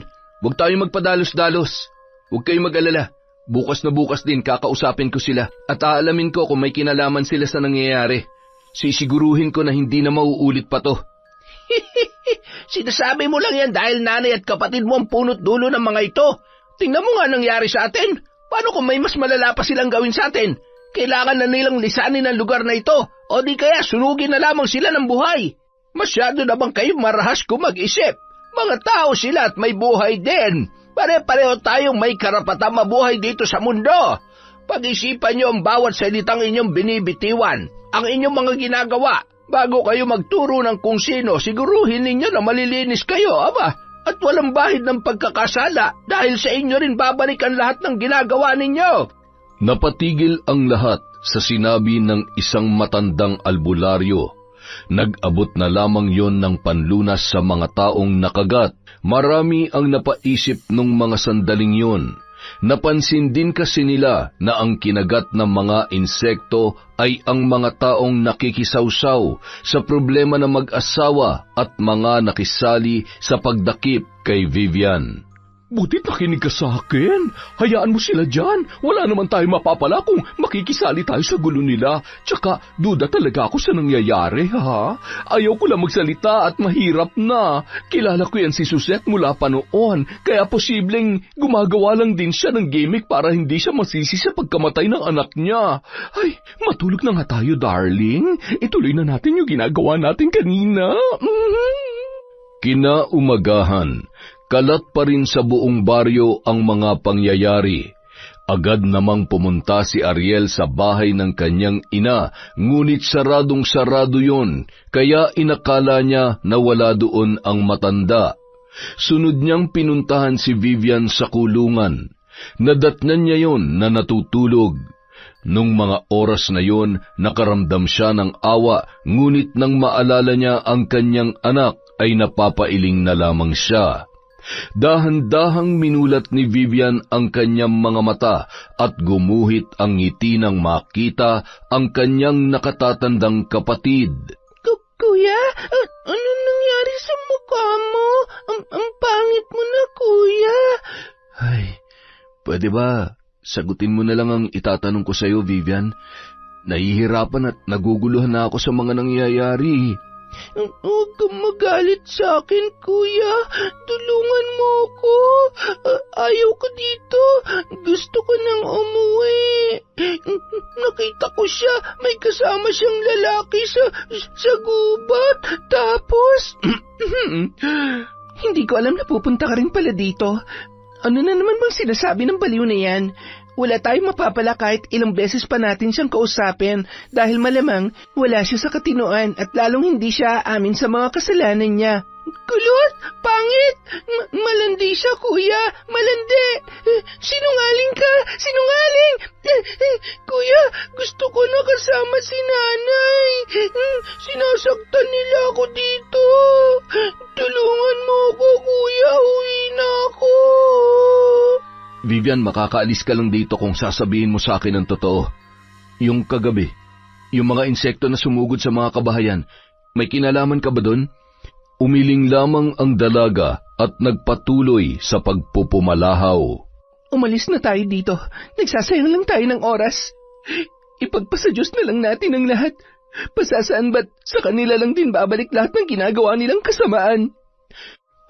Huwag tayong magpadalos-dalos. Huwag kayong mag-alala. Bukas na bukas din kakausapin ko sila at aalamin ko kung may kinalaman sila sa nangyayari. Sisiguruhin ko na hindi na mauulit pa to. Sinasabi mo lang yan dahil nanay at kapatid mo ang punot dulo ng mga ito. Tingnan mo nga nangyari sa atin. Paano kung may mas malala pa silang gawin sa atin? Kailangan na nilang lisanin ang lugar na ito o di kaya sunugin na lamang sila ng buhay. Masyado na bang kayo marahas kung mag-isip? Mga tao sila at may buhay din. Pare-pareho tayong may karapatang mabuhay dito sa mundo. Pag-isipan niyo ang bawat salitang inyong binibitiwan, ang inyong mga ginagawa. Bago kayo magturo ng kung sino, siguruhin ninyo na malilinis kayo, aba. At walang bahid ng pagkakasala dahil sa inyo rin babalik ang lahat ng ginagawa ninyo. Napatigil ang lahat sa sinabi ng isang matandang albularyo. Nag-abot na lamang yon ng panlunas sa mga taong nakagat. Marami ang napaisip nung mga sandaling yon. Napansin din kasi nila na ang kinagat ng mga insekto ay ang mga taong nakikisawsaw sa problema ng mag-asawa at mga nakisali sa pagdakip kay Vivian. Butit nakinig ka sa akin. Hayaan mo sila dyan. Wala naman tayo mapapala kung makikisali tayo sa gulo nila. Tsaka, duda talaga ako sa nangyayari, ha? Ayaw ko lang magsalita at mahirap na. Kilala ko yan si Suzette mula pa noon, kaya posibleng gumagawa lang din siya ng gimmick para hindi siya masisi sa pagkamatay ng anak niya. Ay, matulog na nga tayo, darling. Ituloy na natin yung ginagawa natin kanina. Kinaumagahan, kalat pa rin sa buong baryo ang mga pangyayari. Agad namang pumunta si Ariel sa bahay ng kanyang ina, ngunit saradong-sarado yon, kaya inakala niya na wala doon ang matanda. Sunod niyang pinuntahan si Vivian sa kulungan. Nadatnan niya yon na natutulog. Nung mga oras na yon, nakaramdam siya ng awa, ngunit nang maalala niya ang kanyang anak, ay napapailing na lamang siya. Dahan-dahang minulat ni Vivian ang kanyang mga mata at gumuhit ang ngiti nang makita ang kanyang nakatatandang kapatid. Kuya, ano nangyari sa mukha mo? Ang pangit mo na, kuya. Ay, pwede ba sagutin mo na lang ang itatanong ko sa iyo, Vivian? Nahihirapan at naguguluhan na ako sa mga nangyayari. Huwag kang magalit sa akin, kuya. Tulungan mo ako. Ayaw ko dito. Gusto ko nang umuwi. Nakita ko siya. May kasama siyang lalaki sa gubat. Tapos... Hindi ko alam na pupunta ka rin pala dito. Ano na naman bang sinasabi ng baliw na yan? Wala tayong mapapala kahit ilang beses pa natin siyang kausapin dahil malamang wala siya sa katinoan at lalong hindi siya aamin sa mga kasalanan niya. Kulot! Pangit! Malandi siya, kuya! Malandi! Sinungaling ka! Sinungaling! Kuya, gusto ko na kasama si nanay. Sinasaktan nila ako dito. Tulungan mo ako, kuya. Uwi na ako. Vivian, makakaalis ka lang dito kung sasabihin mo sa akin ang totoo. Yung kagabi, yung mga insekto na sumugod sa mga kabahayan, may kinalaman ka ba doon? Umiling lamang ang dalaga at nagpatuloy sa pagpupumalahaw. Umalis na tayo dito. Nagsasayang lang tayo ng oras. Ipagpasa Diyos na lang natin ang lahat. Pasasaan ba't sa kanila lang din babalik lahat ng ginagawa nilang kasamaan?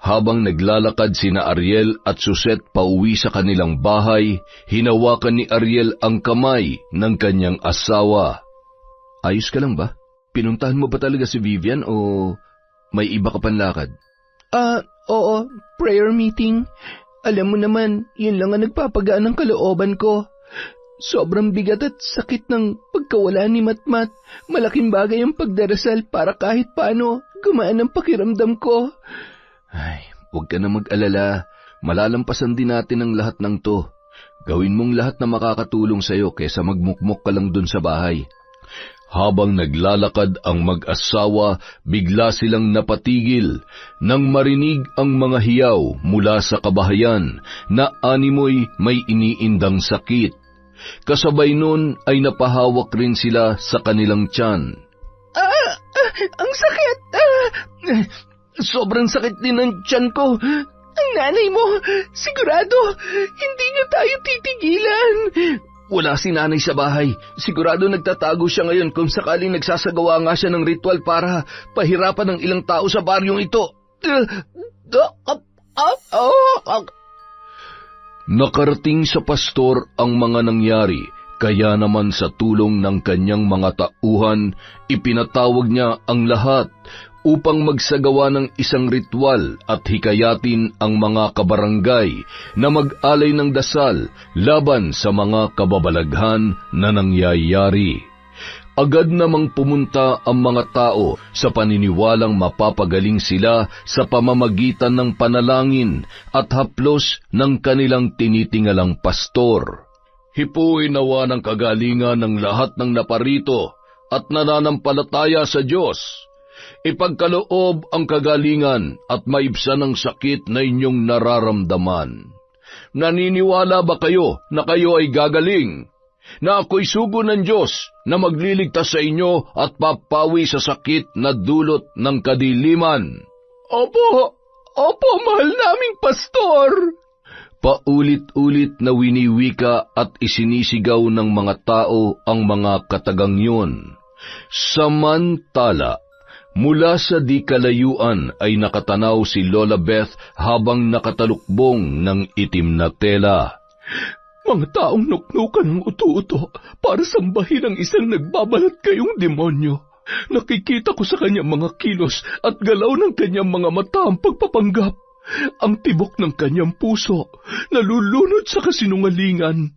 Habang naglalakad sina Ariel at Susette pauwi sa kanilang bahay, hinawakan ni Ariel ang kamay ng kanyang asawa. Ayos ka lang ba? Pinuntahan mo ba talaga si Vivian o may iba ka pang lakad? Oo, prayer meeting. Alam mo naman, yun lang ang nagpapagaan ng kalooban ko. Sobrang bigat at sakit ng pagkawala ni Matmat. Malaking bagay ang pagdarasal para kahit paano gumaan ang pakiramdam ko. Ay, huwag ka na mag-alala. Malalampasan din natin ang lahat ng to. Gawin mong lahat na makakatulong sa'yo kesa magmukmok ka lang dun sa bahay. Habang naglalakad ang mag-asawa, bigla silang napatigil nang marinig ang mga hiyaw mula sa kabahayan na animoy may iniindang sakit. Kasabay nun ay napahawak rin sila sa kanilang tiyan. Ang sakit! Sobrang sakit din ng tiyan ko. Ang nanay mo, sigurado, hindi niya tayo titigilan. Wala si nanay sa bahay. Sigurado nagtatago siya ngayon kung sakaling nagsasagawa nga siya ng ritual para pahirapan ng ilang tao sa baryong ito. Nakarating sa pastor ang mga nangyari, kaya naman sa tulong ng kanyang mga tauhan, ipinatawag niya ang lahat upang magsagawa ng isang ritual at hikayatin ang mga kabarangay na mag-alay ng dasal laban sa mga kababalaghan na nangyayari. Agad namang pumunta ang mga tao sa paniniwalang mapapagaling sila sa pamamagitan ng panalangin at haplos ng kanilang tinitingalang pastor. Hipuin nawa ng kagalingan ng lahat ng naparito at nananampalataya sa Diyos. Ipagkaloob ang kagalingan at maibsan ang sakit na inyong nararamdaman. Naniniwala ba kayo na kayo ay gagaling? Na ako'y sugo ng Diyos na magliligtas sa inyo at papawi sa sakit na dulot ng kadiliman? Opo, mahal naming pastor! Paulit-ulit na winiwika at isinisigaw ng mga tao ang mga katagang yun. Samantala, mula sa di kalayuan ay nakatanaw si Lola Beth habang nakatalukbong ng itim na tela. Mga taong nuknukan ng uto-uto para sambahin ang isang nagbabalat kayong demonyo. Nakikita ko sa kanyang mga kilos at galaw ng kanyang mga mata ang pagpapanggap. Ang tibok ng kanyang puso, nalulunod sa kasinungalingan.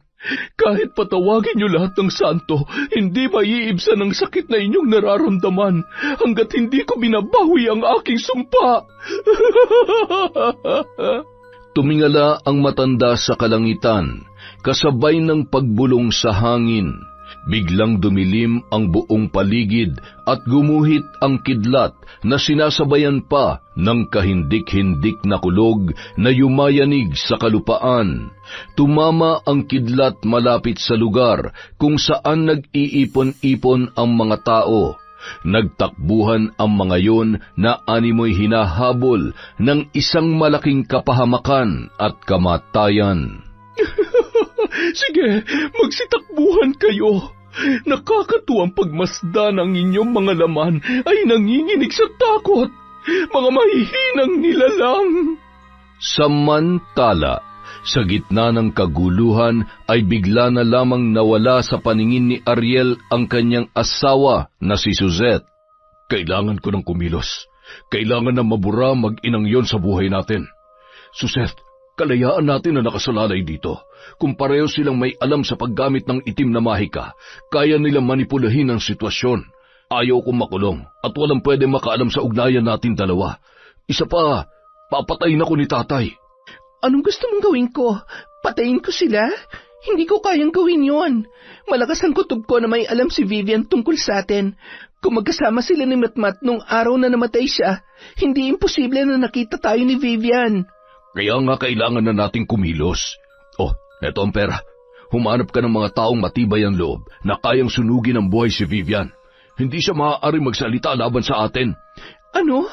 Kahit patawagin niyo lahat ng santo, hindi maiibsan ang sakit na inyong nararamdaman hanggat hindi ko binabawi ang aking sumpa. Tumingala ang matanda sa kalangitan, kasabay ng pagbulong sa hangin. Biglang dumilim ang buong paligid at gumuhit ang kidlat na sinasabayan pa ng kahindik-hindik na kulog na yumayanig sa kalupaan. Tumama ang kidlat malapit sa lugar kung saan nag-iipon-ipon ang mga tao. Nagtakbuhan ang mga yon na animoy hinahabol ng isang malaking kapahamakan at kamatayan. Sige, magsitakbuhan kayo. Nakakatuwang pagmasdan ang inyong mga laman ay nanginginig sa takot. Mga mahihinang nilalang. Samantala, sa gitna ng kaguluhan ay bigla na lamang nawala sa paningin ni Ariel ang kanyang asawa na si Susette. Kailangan ko ng kumilos. Kailangan na mabura mag-inang yon sa buhay natin. Susette, kalayaan natin na nakasalalay dito. Kung pareho silang may alam sa paggamit ng itim na mahika, kaya nilang manipulahin ang sitwasyon. Ayaw kong makulong at walang pwede makaalam sa ugnayan natin dalawa. Isa pa, papatayin ako ni tatay. Anong gusto mong gawin ko? Patayin ko sila? Hindi ko kayang gawin yon. Malakas ang kutob ko na may alam si Vivian tungkol sa atin. Kung magkasama sila ni Matmat nung araw na namatay siya, hindi imposible na nakita tayo ni Vivian. Kaya nga kailangan na nating kumilos. Eto ang pera. Humanap ka ng mga taong matibay ang loob na kayang sunugin ang buhay si Vivian. Hindi siya maaari magsalita laban sa atin. Ano?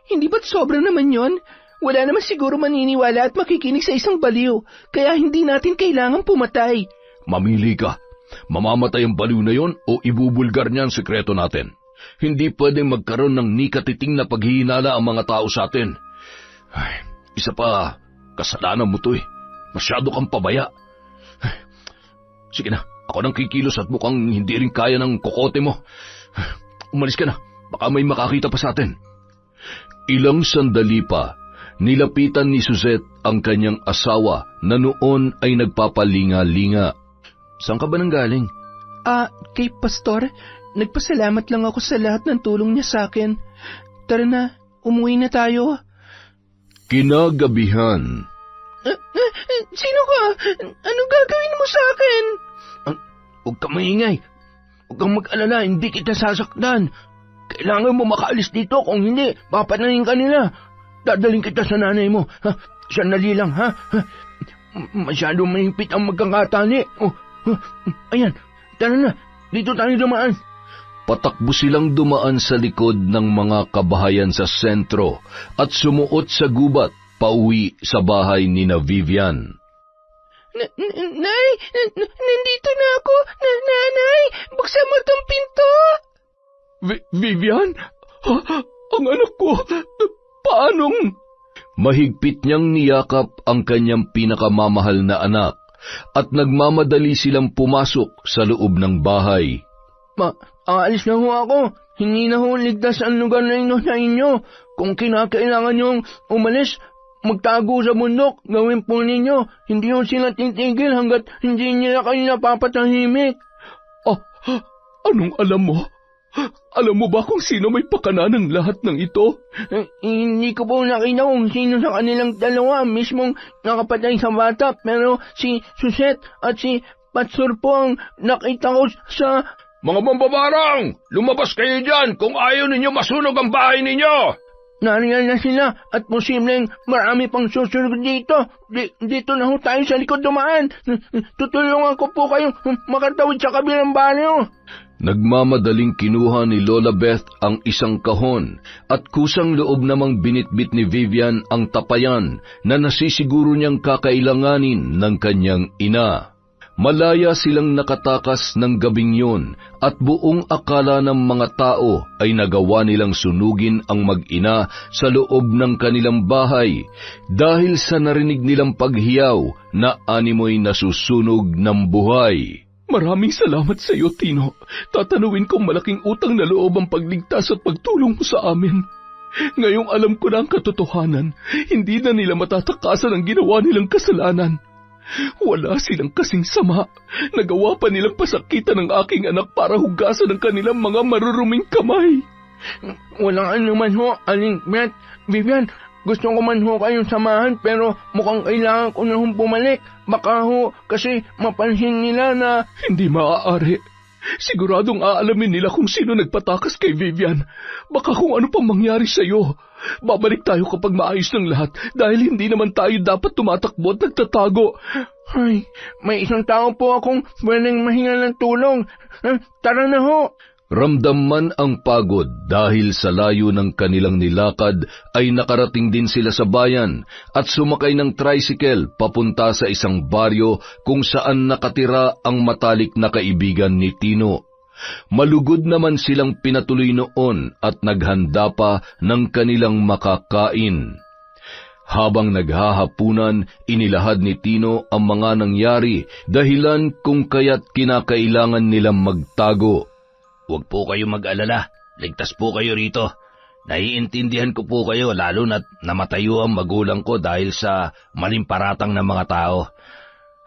Hindi ba't sobra naman yon? Wala naman siguro maniniwala at makikinig sa isang baliw, kaya hindi natin kailangang pumatay. Mamili ka. Mamamatay ang baliw na yon o ibubulgar niya ang sekreto natin. Hindi pwedeng magkaroon ng nikatiting na paghihinala ang mga tao sa atin. Ay, isa pa, kasalanan mo to eh. Masyado kang pabaya. Ay, sige na, ako nang kikilos at mukhang hindi rin kaya ng kokote mo. Umalis ka na, baka may makakita pa sa atin. Ilang sandali pa, nilapitan ni Suzette ang kanyang asawa na noon ay nagpapalinga-linga. Saan ka ba nanggaling? Kay Pastor. Nagpasalamat lang ako sa lahat ng tulong niya sa akin. Tara na, umuwi na tayo. Kinagabihan. Sino ka? Anong gagawin mo sa akin? Huwag kang maingay. Huwag kang mag-alala, hindi kita sasaktan. Kailangan mo makaalis dito, kung hindi, papanayin ka nila. Dadaling kita sa nanay mo. Sandali lang, ha? Masyadong mahigpit ang magkakatali. Ayan, tara na, dito tayo dumaan. Patakbo silang dumaan sa likod ng mga kabahayan sa sentro at sumuot sa gubat pauwi sa bahay ni na Vivian. Nay, nandito na ako. Nanay, buksan mo tong pinto. Vivian? Ang anak ko, paanong? Mahigpit niyang niyakap ang kanyang pinakamamahal na anak at nagmamadali silang pumasok sa loob ng bahay. Aalis na ho ako. Hindi na ho ligtas ang lugar na ino sa inyo. Kung kinakailangan niyong umalis, magtago sa bundok, gawin po ninyo. Hindi ho sila titigil hanggat hindi nila kayo napapatahimik. Anong alam mo? Alam mo ba kung sino may pakana ng lahat ng ito? Hindi ko po nakita kung sino sa kanilang dalawa mismong nakapatay sa bata, pero si Suzette at si Pastor po ang nakita ko sa... Mga mambabarang! Lumabas kayo dyan kung ayaw ninyo masunog ang bahay ninyo! Nariyan na sila at posibleng marami pang susunod dito. Dito na ho tayo sa likod dumaan. Tutulungan ko po kayong makatawid sa kabilang baryo. Nagmamadaling kinuha ni Lola Beth ang isang kahon at kusang loob namang binitbit ni Vivian ang tapayan na nasisiguro niyang kakailanganin ng kanyang ina. Malaya silang nakatakas ng gabing yun at buong akala ng mga tao ay nagawa nilang sunugin ang mag-ina sa loob ng kanilang bahay dahil sa narinig nilang paghiyaw na animoy nasusunog ng buhay. Maraming salamat sa iyo, Tino. Tatanawin kong malaking utang na loob ang pagligtas at pagtulong mo sa amin. Ngayong alam ko na ang katotohanan, hindi na nila matatakasan ang ginawa nilang kasalanan. Wala silang kasing sama. Nagawa pa nilang pasakitan ng aking anak para hugasan ang kanilang mga maruruming kamay. Walang anuman ho, Aling Beth. Vivian, gusto ko man ho kayong samahan pero mukhang kailangan ko na hong bumalik. Baka ho kasi mapansin nila na... Hindi maaari. Siguradong aalamin nila kung sino nagpatakas kay Vivian. Baka kung ano pang mangyari sa iyo. Babalik tayo kapag maayos ng lahat dahil hindi naman tayo dapat tumatakbo at nagtatago. Ay, may isang tao po akong pwedeng mahinga ng tulong. Tara na ho. Ramdam man ang pagod dahil sa layo ng kanilang nilakad ay nakarating din sila sa bayan at sumakay ng tricycle papunta sa isang baryo kung saan nakatira ang matalik na kaibigan ni Tino. Malugod naman silang pinatuloy noon at naghanda pa ng kanilang makakain. Habang naghahapunan, inilahad ni Tino ang mga nangyari dahilan kung kaya't kinakailangan nilang magtago. Huwag po kayo mag-alala. Ligtas po kayo rito. Naiintindihan ko po kayo lalo na't namatayo ang magulang ko dahil sa maling paratang ng mga tao.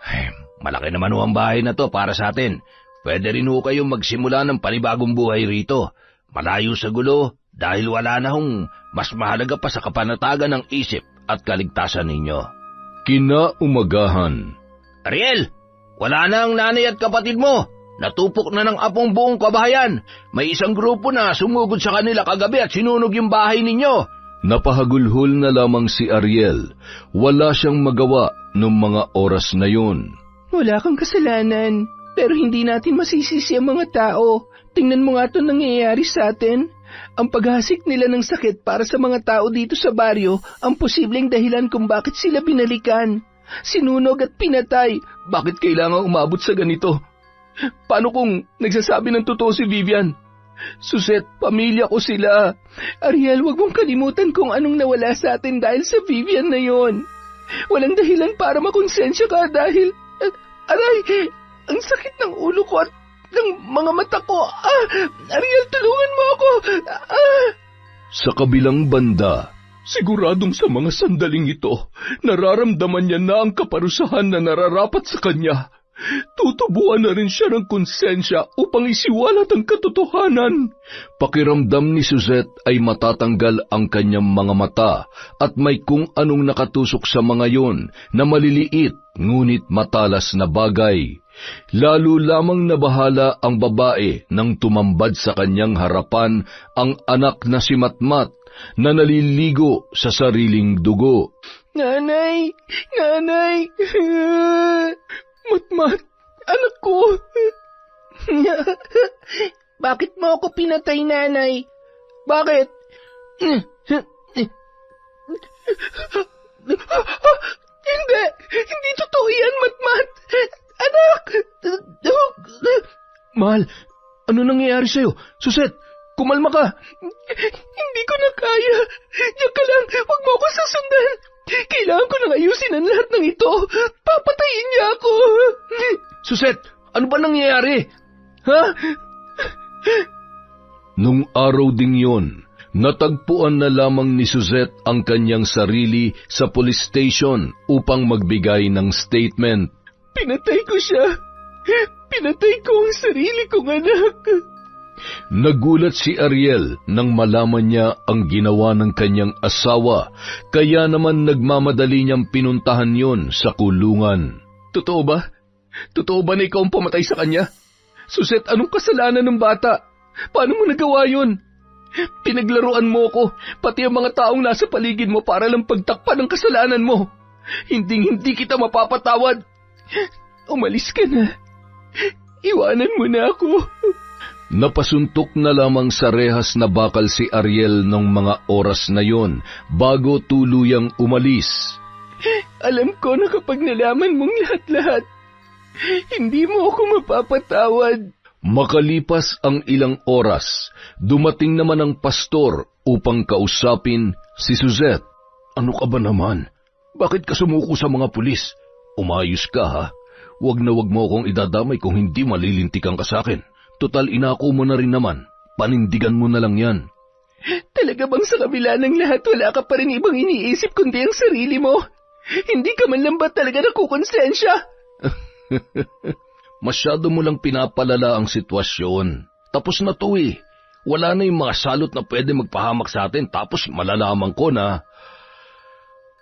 Ay, malaki naman ang bahay na to para sa atin. Pwede rin ho kayong magsimula ng panibagong buhay rito. Malayo sa gulo dahil wala na hong mas mahalaga pa sa kapanatagan ng isip at kaligtasan ninyo. Kinaumagahan. Ariel, wala na ang nanay at kapatid mo. Natupok na ng apong buong kabahayan. May isang grupo na sumugod sa kanila kagabi at sinunog yung bahay ninyo. Napahagulhol na lamang si Ariel. Wala siyang magawa noong mga oras na yun. Wala kang kasalanan, pero hindi natin masisisi ang mga tao. Tingnan mo nga ito nangyayari sa atin. Ang paghasik nila ng sakit para sa mga tao dito sa baryo ang posibleng dahilan kung bakit sila binalikan. Sinunog at pinatay. Bakit kailangan umabot sa ganito? Paano kung nagsasabi ng totoo si Vivian? Suzette, pamilya ko sila. Ariel, wag mong kalimutan kung anong nawala sa atin dahil sa Vivian na yon. Walang dahilan para makonsensya ka dahil... Aray, ang sakit ng ulo ko at ng mga mata ko. Ariel, tulungan mo ako. Sa kabilang banda, Siguradong sa mga sandaling ito, nararamdaman niya na ang kaparusahan na nararapat sa kanya. Tutubuan na rin siya ng konsensya upang isiwalat ang katotohanan. pakiramdam ni Suzette ay matatanggal ang kanyang mga mata at may kung anong nakatusok sa mga yon na maliliit ngunit matalas na bagay. Lalo lamang nabahala ang babae nang tumambad sa kanyang harapan ang anak na si Matmat na naliligo sa sariling dugo. Nanay! Nanay! Matmat, anak ko! Bakit mo ako pinatay, nanay? Bakit? Hindi! Hindi totoo yan, Matmat! Anak! Mahal, ano nangyayari sa'yo? Suzette, kumalma ka! Hindi ko na kaya. Diyan ka lang, huwag mo ako susundan. Kailangan ko nang ayusin ang lahat ng ito. Papatayin niya ako. Suzette, ano ba nangyayari? Ha? Nung araw ding yon, natagpuan na lamang ni Suzette ang kanyang sarili sa police station upang magbigay ng statement. Pinatay ko siya. Pinatay ko ang sarili kong anak. Nagulat si Ariel nang malaman niya ang ginawa ng kanyang asawa, kaya naman nagmamadali niyang pinuntahan yon sa kulungan. Totoo ba? Totoo ba na ikaw ang pamatay sa kanya? Suzette, anong kasalanan ng bata? Paano mo nagawa yun? Pinaglaruan mo ko, pati ang mga taong nasa paligid mo para lang pagtakpan ang kasalanan mo. Hindi kita mapapatawad. Umalis ka na. Iwanan mo na ako. Napasuntok na lamang sa rehas na bakal si Ariel ng mga oras na yon bago tuluyang umalis. Alam ko na kapag nalaman mong lahat-lahat, hindi mo ako mapapatawad. Makalipas ang ilang oras, dumating naman ang pastor upang kausapin si Suzette. Ano ka ba naman? Bakit ka sumuko sa mga pulis? Umayos ka ha? Wag na wag mo akong idadamay kung hindi malilintikan ka sa akin. Total inako mo na rin naman. Panindigan mo na lang yan. Talaga bang sa kabila ng lahat wala ka pa rin ibang iniisip kundi ang sarili mo? Hindi ka man lang ba talaga nakukonsensya? Masyado mo lang pinapalala ang sitwasyon. Tapos na to eh. Wala na yung mga salot na pwede magpahamak sa atin tapos malalaman ko na...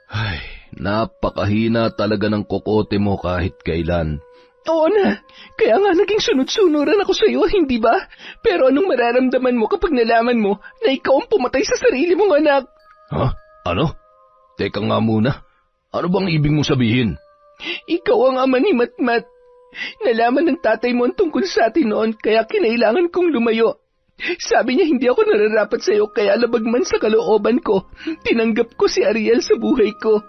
Ay, napakahina talaga ng kokote mo kahit kailan. Oo na, kaya nga naging sunod-sunuran ako sa iyo, hindi ba? Pero anong mararamdaman mo kapag nalaman mo na ikaw ang pumatay sa sarili mong anak? Ha? Ano? Teka nga muna. Ano bang ibig mong sabihin? Ikaw ang ama ni Matmat. Nalaman ng tatay mo ang tungkol sa atin noon, kaya kinailangan kong lumayo. Sabi niya hindi ako nararapat sa iyo, kaya labag man sa kalooban ko, tinanggap ko si Ariel sa buhay ko.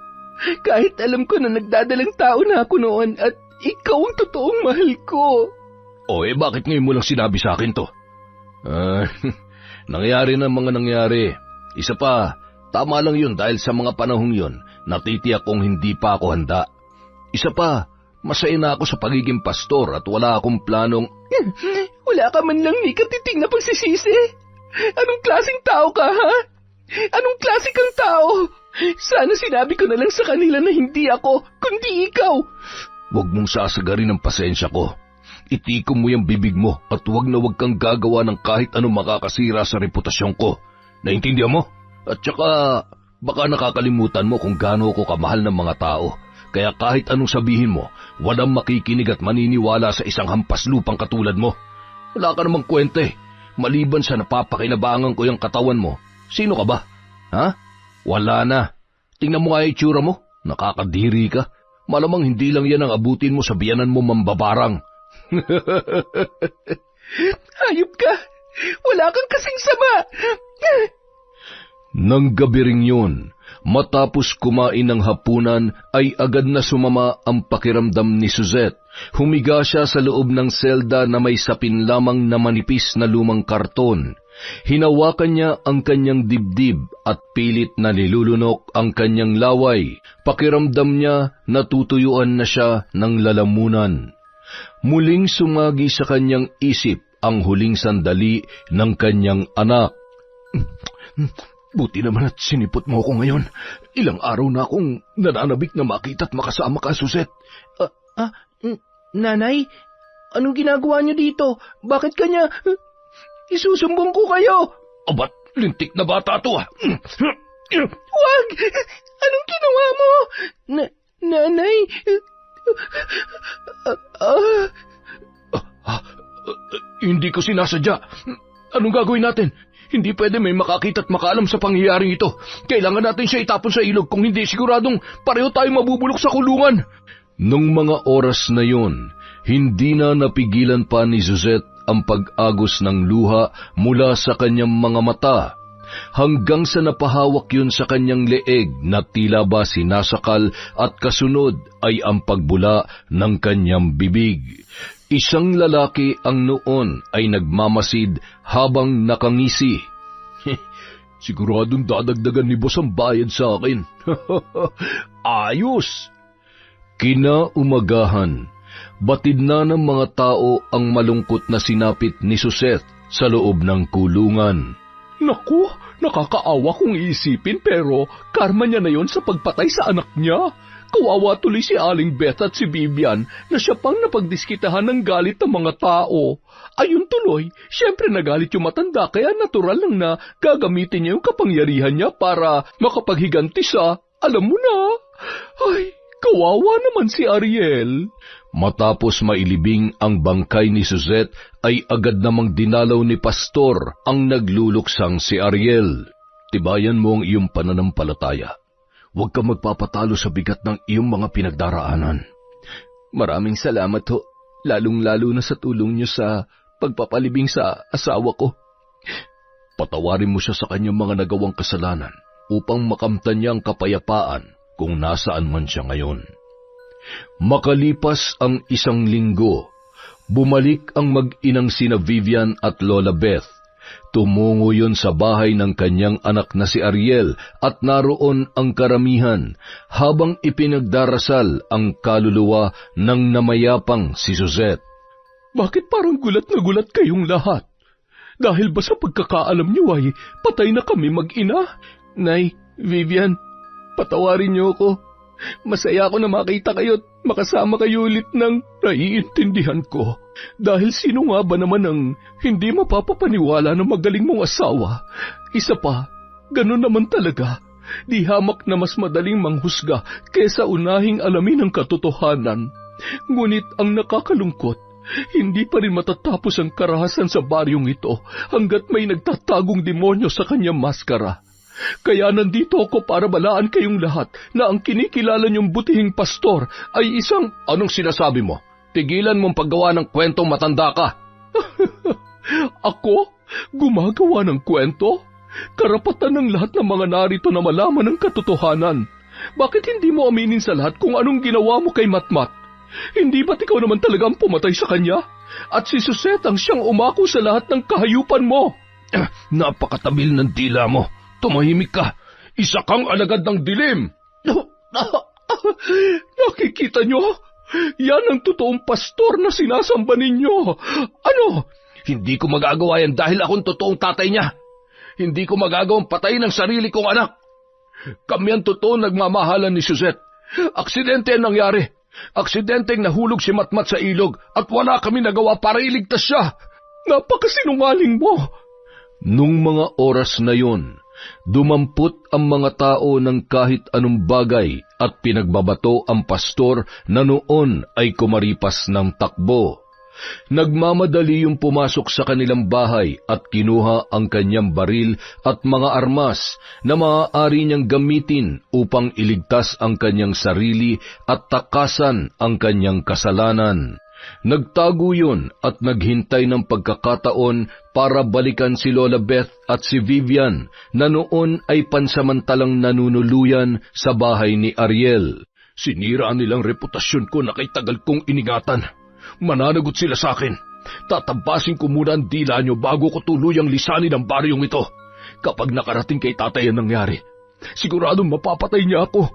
Kahit alam ko na nagdadalang tao na ako noon at ikaw ang totoong mahal ko. O bakit ngayon mo lang sinabi sa akin to? Nangyari na mga nangyari. Isa pa, tama lang yun dahil sa mga panahong yun, natitiyak kong hindi pa ako handa. Isa pa, masaya na ako sa pagiging pastor at wala akong planong... Wala ka man lang ni katiting na pagsisisi. Anong klaseng tao ka, ha? Anong klase kang tao? Sana sinabi ko na lang sa kanila na hindi ako, kundi ikaw. Huwag mong sasagarin ang pasensya ko. Itikom mo yung bibig mo at huwag na huwag kang gagawa ng kahit anong makakasira sa reputasyon ko. Naintindihan mo? At saka, baka nakakalimutan mo kung gaano ko kamahal ng mga tao. Kaya kahit anong sabihin mo, walang makikinig at maniniwala sa isang hampas lupang katulad mo. Wala ka namang kwenta eh. Maliban sa napapakinabangan ko yung katawan mo, sino ka ba? Ha? Wala na. Tingnan mo nga yung itsura mo. Nakakadiri ka. Malamang hindi lang yan ang abutin mo sa biyanan mo mambabarang. Hayop ka! Wala kang kasing sama! Nang gabi ring yun, matapos kumain ng hapunan ay agad na sumama ang pakiramdam ni Suzette. Humiga siya sa loob ng selda na may sapin lamang na manipis na lumang karton. Hinawakan niya ang kanyang dibdib at pilit na nilulunok ang kanyang laway. Pakiramdam niya natutuyuan na siya ng lalamunan. Muling sumagi sa kanyang isip ang huling sandali ng kanyang anak. Buti naman at sinipot mo ako ngayon. Ilang araw na akong nananabik na makita at makasama ka, Suzette. Nanay, anong ginagawa niyo dito? Bakit kanya? Isusumbong ko kayo! Abat, lintik na bata to ah. Wag! Anong ginawa mo? Nanay... Hindi ko sinasadya. Anong gagawin natin? Hindi pwede may makakita at makaalam sa pangyayaring ito. Kailangan natin siya itapon sa ilog, kung hindi siguradong pareho tayo mabubulok sa kulungan. Nung mga oras na yun, hindi na napigilan pa ni Suzette ang pag-agos ng luha mula sa kanyang mga mata, hanggang sa napahawak yun sa kanyang leeg na tila ba sinasakal at kasunod ay ang pagbula ng kanyang bibig. Isang lalaki ang noon ay nagmamasid habang nakangisi. Siguradong dadagdagan ni boss ang bayad sa akin. Ayos! Kinaumagahan, batid na ng mga tao ang malungkot na sinapit ni Suzette sa loob ng kulungan. Naku, nakakaawa kung iisipin pero karma niya na yon sa pagpatay sa anak niya. Kawawa tuloy si Aling Beth at si Vivian na siya pang napagdiskitahan ng galit ng mga tao. Ayun tuloy, siyempre nagalit yung matanda kaya natural lang na gagamitin niya yung kapangyarihan niya para makapaghiganti sa, alam mo na. Ay, kawawa naman si Ariel. Matapos mailibing ang bangkay ni Suzette ay agad namang dinalaw ni Pastor ang nagluluksang si Ariel. Tibayan mo ang iyong pananampalataya. Huwag ka magpapatalo sa bigat ng iyong mga pinagdaraanan. Maraming salamat ho, lalong-lalo na sa tulong niyo sa pagpapalibing sa asawa ko. Patawarin mo siya sa kanyang mga nagawang kasalanan upang makamtan niya ang kapayapaan kung nasaan man siya ngayon. Makalipas ang 1 linggo, bumalik ang mag-inang sina Vivian at Lola Beth. Tumungo yun sa bahay ng kanyang anak na si Ariel at naroon ang karamihan habang ipinagdarasal ang kaluluwa ng namayapang si Suzette. Bakit parang gulat na gulat kayong lahat? Dahil ba sa pagkakaalam niyo ay patay na kami mag-ina? Nay, Vivian, patawarin niyo ako. Masaya ako na makita kayo at makasama kayo ulit ng naiintindihan ko. Dahil sino nga ba naman ang hindi mapapapaniwala na magaling mong asawa? Isa pa, ganun naman talaga. Di hamak na mas madaling manghusga kesa unahing alamin ang katotohanan. Ngunit ang nakakalungkot, hindi pa rin matatapos ang karahasan sa baryong ito hanggat may nagtatagong demonyo sa kanyang maskara. Kaya nandito ako para balaan kayong lahat na ang kinikilala niyong butihing pastor ay isang... Anong sinasabi mo? Tigilan mong paggawa ng kwentong matanda ka. Ako? Gumagawa ng kwento? Karapatan ng lahat ng mga narito na malaman ang katotohanan. Bakit hindi mo aminin sa lahat kung anong ginawa mo kay Matmat? Hindi ba't ikaw naman talaga ang pumatay sa kanya? At si Suzette ang siyang umako sa lahat ng kahayupan mo. Napakatabil ng dila mo. Tumahimik ka. Isa kang alagad ng dilim. Nakikita niyo? Yan ang totoong pastor na sinasamba ninyo. Ano? Hindi ko magagawa yan dahil akong totoong tatay niya. Hindi ko magagawang patayin ang sarili kong anak. Kami ang totoong nagmamahalan ni Suzette. Aksidente ang nangyari. Aksidenteng nahulog si Matmat sa ilog at wala kami nagawa para iligtas siya. Napakasinungaling mo. Nung mga oras na yon, dumampot ang mga tao ng kahit anong bagay at pinagbabato ang pastor na noon ay kumaripas ng takbo. Nagmamadali yung pumasok sa kanilang bahay at kinuha ang kanyang baril at mga armas na maaari niyang gamitin upang iligtas ang kanyang sarili at takasan ang kanyang kasalanan. Nagtago yun at naghintay ng pagkakataon para balikan si Lola Beth at si Vivian na noon ay pansamantalang nanunuluyan sa bahay ni Ariel. Sinira nilang reputasyon ko na kay tagal kong iningatan. Mananagot sila sa akin. Tatabasin ko muna ang dila nyo bago ko tuluyang lisanin ang baryong ito. Kapag nakarating kay tatay ang nangyari, siguradong mapapatay niya ako.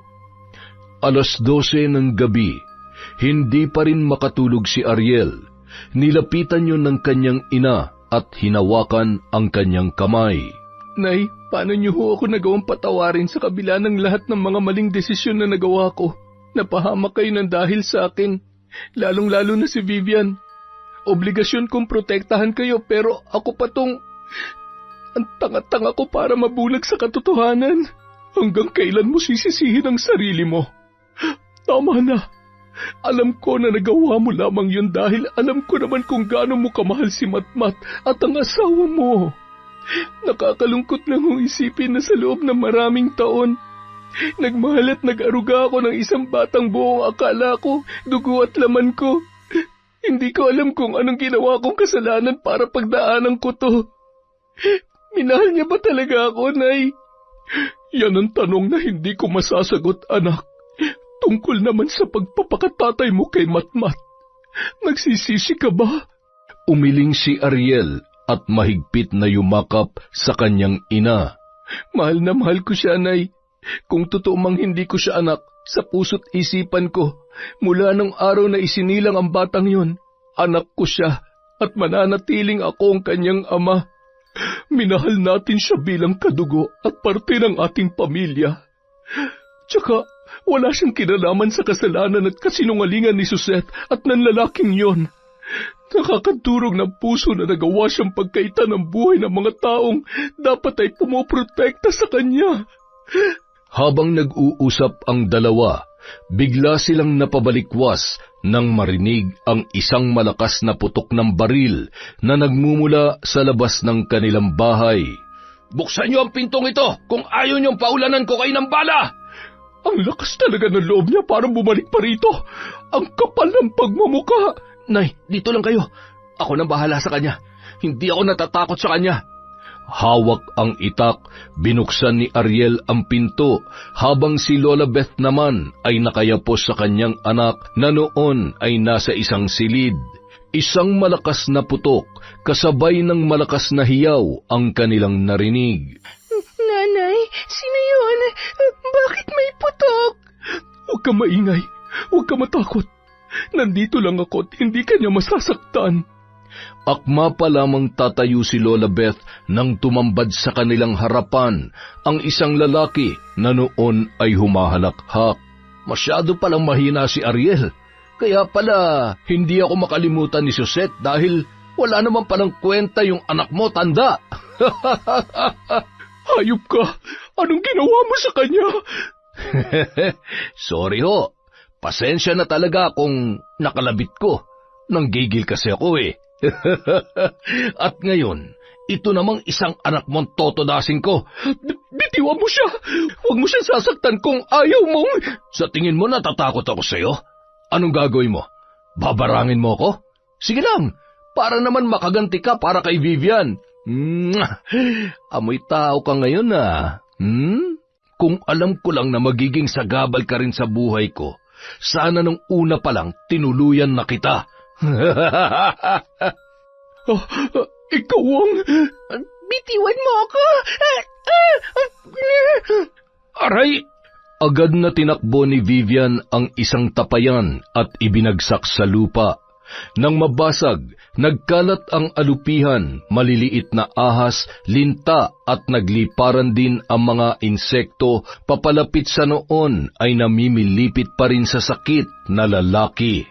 12:00 ng gabi, hindi pa rin makatulog si Ariel. Nilapitan yun ng kanyang ina at hinawakan ang kanyang kamay. Nay, paano niyo ho ako nagawang patawarin sa kabila ng lahat ng mga maling desisyon na nagawa ko? Napahamak kayo ng dahil sa akin, lalong-lalo na si Vivian. Obligasyon kong protektahan kayo pero ako pa tong... Ang tanga-tanga ko para mabulag sa katotohanan. Hanggang kailan mo sisisihin ang sarili mo? Tama na. Alam ko na nagawa mo lamang yun dahil alam ko naman kung gaano mo kamahal si Matmat at ang asawa mo. Nakakalungkot lang kung isipin na sa loob ng maraming taon, nagmahal at nag-aruga ako ng isang batang buong akala ko, dugo at laman ko. Hindi ko alam kung anong ginawa kong kasalanan para pagdaanan ko to. Minahal niya ba talaga ako, Nay? Yan ang tanong na hindi ko masasagot, anak. Tungkol naman sa pagpapakatatay mo kay Matmat. Nagsisisi ka ba? Umiling si Ariel at mahigpit na yumakap sa kanyang ina. Mahal na mahal ko siya, Nay. Kung totoo mang hindi ko siya anak, sa puso't isipan ko, mula nung araw na isinilang ang batang yun, anak ko siya at mananatiling ako ang kanyang ama. Minahal natin siya bilang kadugo at parte ng ating pamilya. Tsaka, wala siyang kinalaman sa kasalanan at kasinungalingan ni Susette at ng lalaking yon. Nakakadurog ng puso na nagawa siyang pagkaitan ng buhay ng mga taong dapat ay pumoprotekta sa kanya. Habang nag-uusap ang dalawa, bigla silang napabalikwas nang marinig ang isang malakas na putok ng baril na nagmumula sa labas ng kanilang bahay. Buksan niyo ang pintong ito kung ayaw niyong paulanan ko kayo ng bala! Ang lakas talaga ng loob niya para bumalik pa rito. Ang kapal ng pagmumuka. Nay, dito lang kayo. Ako nang bahala sa kanya. Hindi ako natatakot sa kanya. Hawak ang itak, binuksan ni Ariel ang pinto, habang si Lola Beth naman ay nakayapos sa kanyang anak na noon ay nasa isang silid. Isang malakas na putok, kasabay ng malakas na hiyaw ang kanilang narinig. Nanay, sino yun? Bakit may putok? Huwag ka maingay. Huwag ka matakot. Nandito lang ako at hindi ka niya masasaktan. Akma pa lamang tatayo si Lola Beth nang tumambad sa kanilang harapan ang isang lalaki na noon ay humahalakhak. Masyado palang mahina si Ariel. Kaya pala hindi ako makalimutan ni Susette dahil wala naman palang kwenta yung anak mo, tanda. Hayop ka! Anong ginawa mo sa kanya? Sorry ho. Pasensya na talaga kung nakalabit ko. Nanggigil kasi ako eh. At ngayon, ito namang isang anak mong totodasing ko. Bitiwan mo siya! Huwag mo siyang sasaktan kung ayaw mong... Sa tingin mo natatakot ako sa'yo? Anong gagawin mo? Babarangin mo ako? Sige lang, para naman makaganti ka para kay Vivian. Amoy tao ka ngayon ah. Kung alam ko lang na magiging sagabal ka rin sa buhay ko, sana nung una pa lang tinuluyan na kita. Ikaw ang... Bitiwan mo ako! Aray! Agad na tinakbo ni Vivian ang isang tapayan at ibinagsak sa lupa. Nang mabasag, nagkalat ang alupihan, maliliit na ahas, linta at nagliparan din ang mga insekto papalapit sa noon ay namimilipit pa rin sa sakit na lalaki.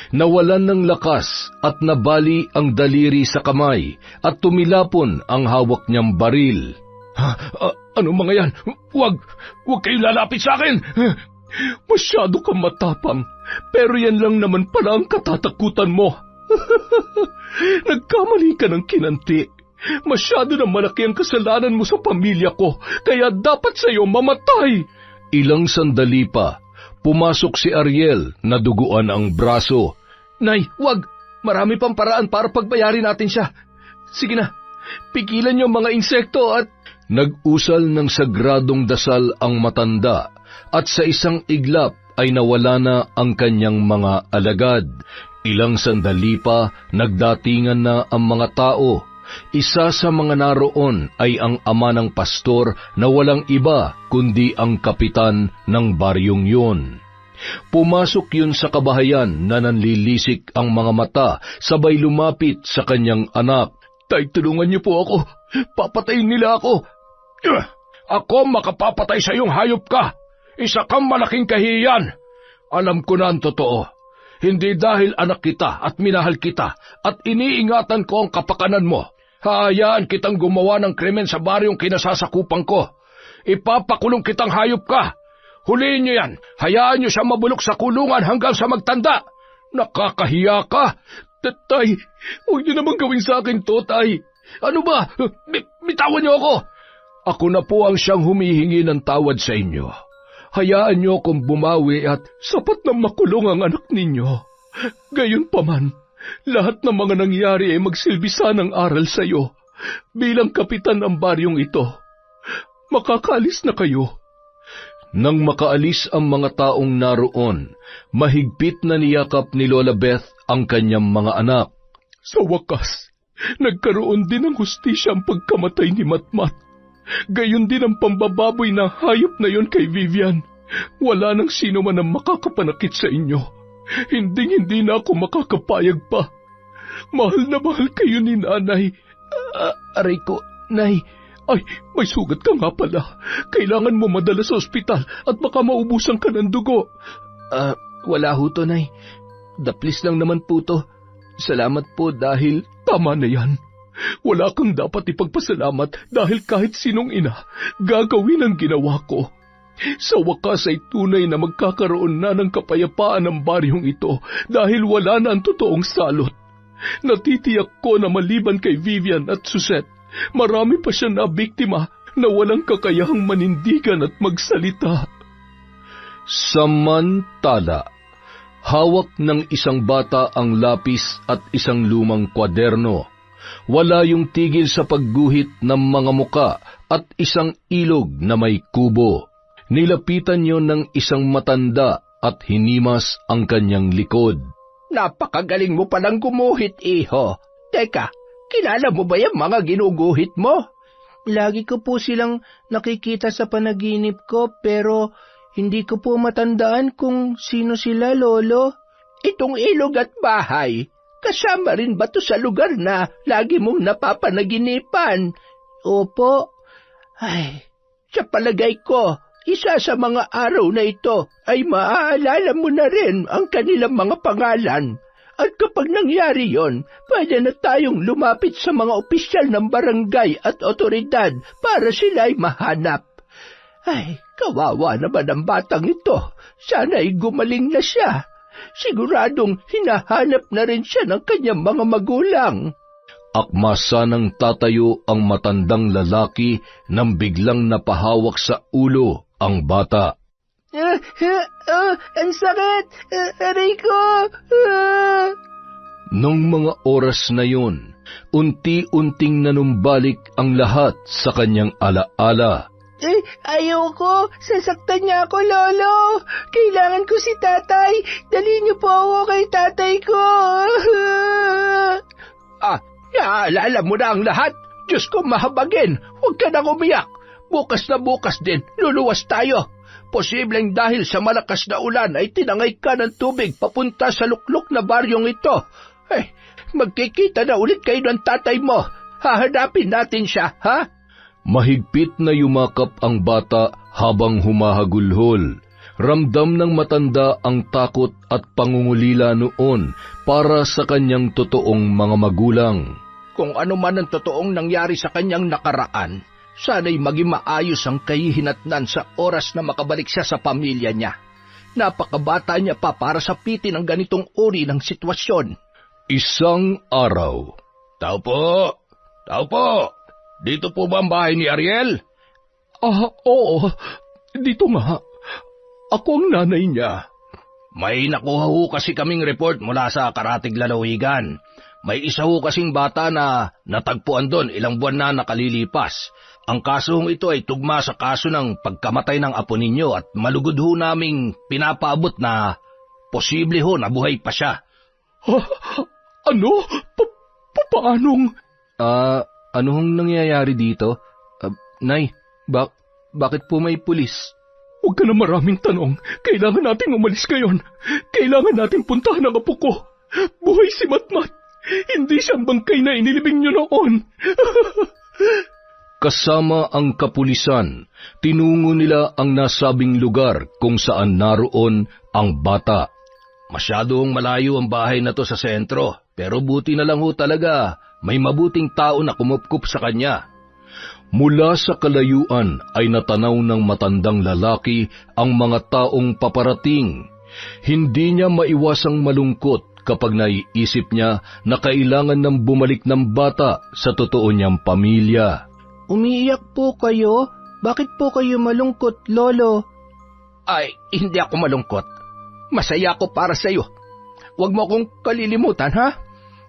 Nawalan ng lakas at nabali ang daliri sa kamay at tumilapon ang hawak niyang baril. Ano mga yan? Huwag kayong lalapit sa akin! Masyado kang matapang, pero yan lang naman pala ang katatakutan mo. Nagkamali ka ng kinanti. Masyado na malaki ang kasalanan mo sa pamilya ko, kaya dapat sa'yo mamatay. Ilang sandali pa, pumasok si Ariel na duguan ang braso. Nay, wag! Marami pang paraan para pagbayarin natin siya. Sige na, pigilan niyo mga insekto at... Nag-usal ng sagradong dasal ang matanda at sa isang iglap ay nawala na ang kanyang mga alagad. Ilang sandali pa, nagdatingan na ang mga tao. Isa sa mga naroon ay ang ama ng pastor na walang iba kundi ang kapitan ng baryong yun. Pumasok yun sa kabahayan na nanlilisik ang mga mata, sabay lumapit sa kanyang anak. Tay, tulungan niyo po ako. Papatayin nila ako. Ako makapapatay sa iyong hayop ka. Isa kang malaking kahiyan. Alam ko na ang totoo. Hindi dahil anak kita at minahal kita at iniingatan ko ang kapakanan mo. Hayaan kitang gumawa ng krimen sa baryong kinasasakupan ko. Ipapakulong kitang hayop ka. Huliin niyo yan. Hayaan niyo siya mabulok sa kulungan hanggang sa magtanda. Nakakahiya ka. Tay, huwag niyo naman gawin sa akin to, tay. Ano ba? Bitawan niyo ako. Ako na po ang siyang humihingi ng tawad sa inyo. Hayaan niyo akong bumawi at sapat na makulong ang anak ninyo. Gayunpaman, lahat ng mga nangyari ay magsilbisa ng aral sa iyo. Bilang kapitan ng baryong ito, makakaalis na kayo. Nang makaalis ang mga taong naroon, mahigpit na niyakap ni Lola Beth ang kanyang mga anak. Sa wakas, nagkaroon din ng hustisya ang pagkamatay ni Matmat. Gayon din ang pambababoy ng hayop na yon kay Vivian. Wala nang sino man ang makakapanakit sa inyo. Hindi na ako makakapayag pa. Mahal na mahal kayo ni nanay. Aray ko, nay. Ay, may sugat ka nga pala. Kailangan mo madala sa ospital at baka maubusan ka ng dugo. Wala ho to, nay. Daplis lang naman po to. Salamat po dahil tama na yan. Wala kang dapat ipagpasalamat dahil kahit sinong ina, gagawin ang ginawa ko. Sa wakas ay tunay na magkakaroon na ng kapayapaan ang baryong ito dahil wala na ang totoong salot. Natitiyak ko na maliban kay Vivian at Suzette, marami pa siya na biktima na walang kakayahang manindigan at magsalita. Samantala, hawak ng isang bata ang lapis at isang lumang kwaderno. Wala yung tigil sa pagguhit ng mga muka at isang ilog na may kubo. Nilapitan yon ng isang matanda at hinimas ang kanyang likod. Napakagaling mo palang gumuhit, iho. Teka, kilala mo ba yung mga ginuguhit mo? Lagi ko po silang nakikita sa panaginip ko pero hindi ko po matandaan kung sino sila, Lolo. Itong ilog at bahay, kasama rin ba to sa lugar na lagi mong napapanaginipan? Opo. Ay, sa palagay ko, isa sa mga araw na ito ay maaalala mo na rin ang kanilang mga pangalan. At kapag nangyari yon, pwede na tayong lumapit sa mga opisyal ng barangay at otoridad para sila ay mahanap. Ay, kawawa naman ang batang ito. Sana'y gumaling na siya. Siguradong hinahanap na rin siya ng kanyang mga magulang. Akma sanang tatayo ang matandang lalaki nang biglang napahawak sa ulo ang bata. Ang sakit! Aray ko! Nung mga oras na yun, unti-unting nanumbalik ang lahat sa kanyang alaala. Ayoko! Sasaktan niya ako, Lolo! Kailangan ko si tatay! Dali niyo po ako kay tatay ko! Naalala mo na ang lahat? Diyos ko mahabagin! Huwag ka nang umiyak! Bukas na bukas din, luluwas tayo! Posibleng dahil sa malakas na ulan ay tinangay ka ng tubig papunta sa luklok na baryong ito. Magkikita na ulit kayo ng tatay mo. Hahanapin natin siya, ha? Mahigpit na yumakap ang bata habang humahagulhol. Ramdam ng matanda ang takot at pangungulila noon para sa kanyang totoong mga magulang. Kung ano man ang totoong nangyari sa kanyang nakaraan, sana'y maging maayos ang kahihinatnan sa oras na makabalik siya sa pamilya niya. Napakabata niya pa para sapitin ang ganitong uri ng sitwasyon. Isang araw. Tao po! Tao po! Dito po ba ang bahay ni Ariel? Oo. Dito nga. Ako ang nanay niya. May nakuha ho kasi kaming report mula sa Karatig Lalawigan. May isa ho kasing bata na natagpuan doon ilang buwan na nakalilipas. Ang kasong ito ay tugma sa kaso ng pagkamatay ng apo ninyo at malugod ho naming pinapaabot na posible ho na buhay pa siya. Ano? Paanong? Ano hong nangyayari dito? Nay, bakit po may pulis? Huwag ka na maraming tanong. Kailangan nating umalis ngayon. Kailangan nating puntahan ang apo ko. Buhay si Matmat. Hindi siyang bangkay na inilibing niyo noon. Kasama ang kapulisan, tinungo nila ang nasabing lugar kung saan naroon ang bata. Masyadong malayo ang bahay na to sa sentro, pero buti na lang ho talaga may mabuting tao na kumupkup sa kanya. Mula sa kalayuan ay natanaw ng matandang lalaki ang mga taong paparating. Hindi niya maiwasang malungkot kapag naiisip niya na kailangan ng bumalik ng bata sa totoo niyang pamilya. Umiiyak po kayo? Bakit po kayo malungkot, Lolo? Ay, hindi ako malungkot. Masaya ako para sa iyo. Huwag mo akong kalilimutan, ha?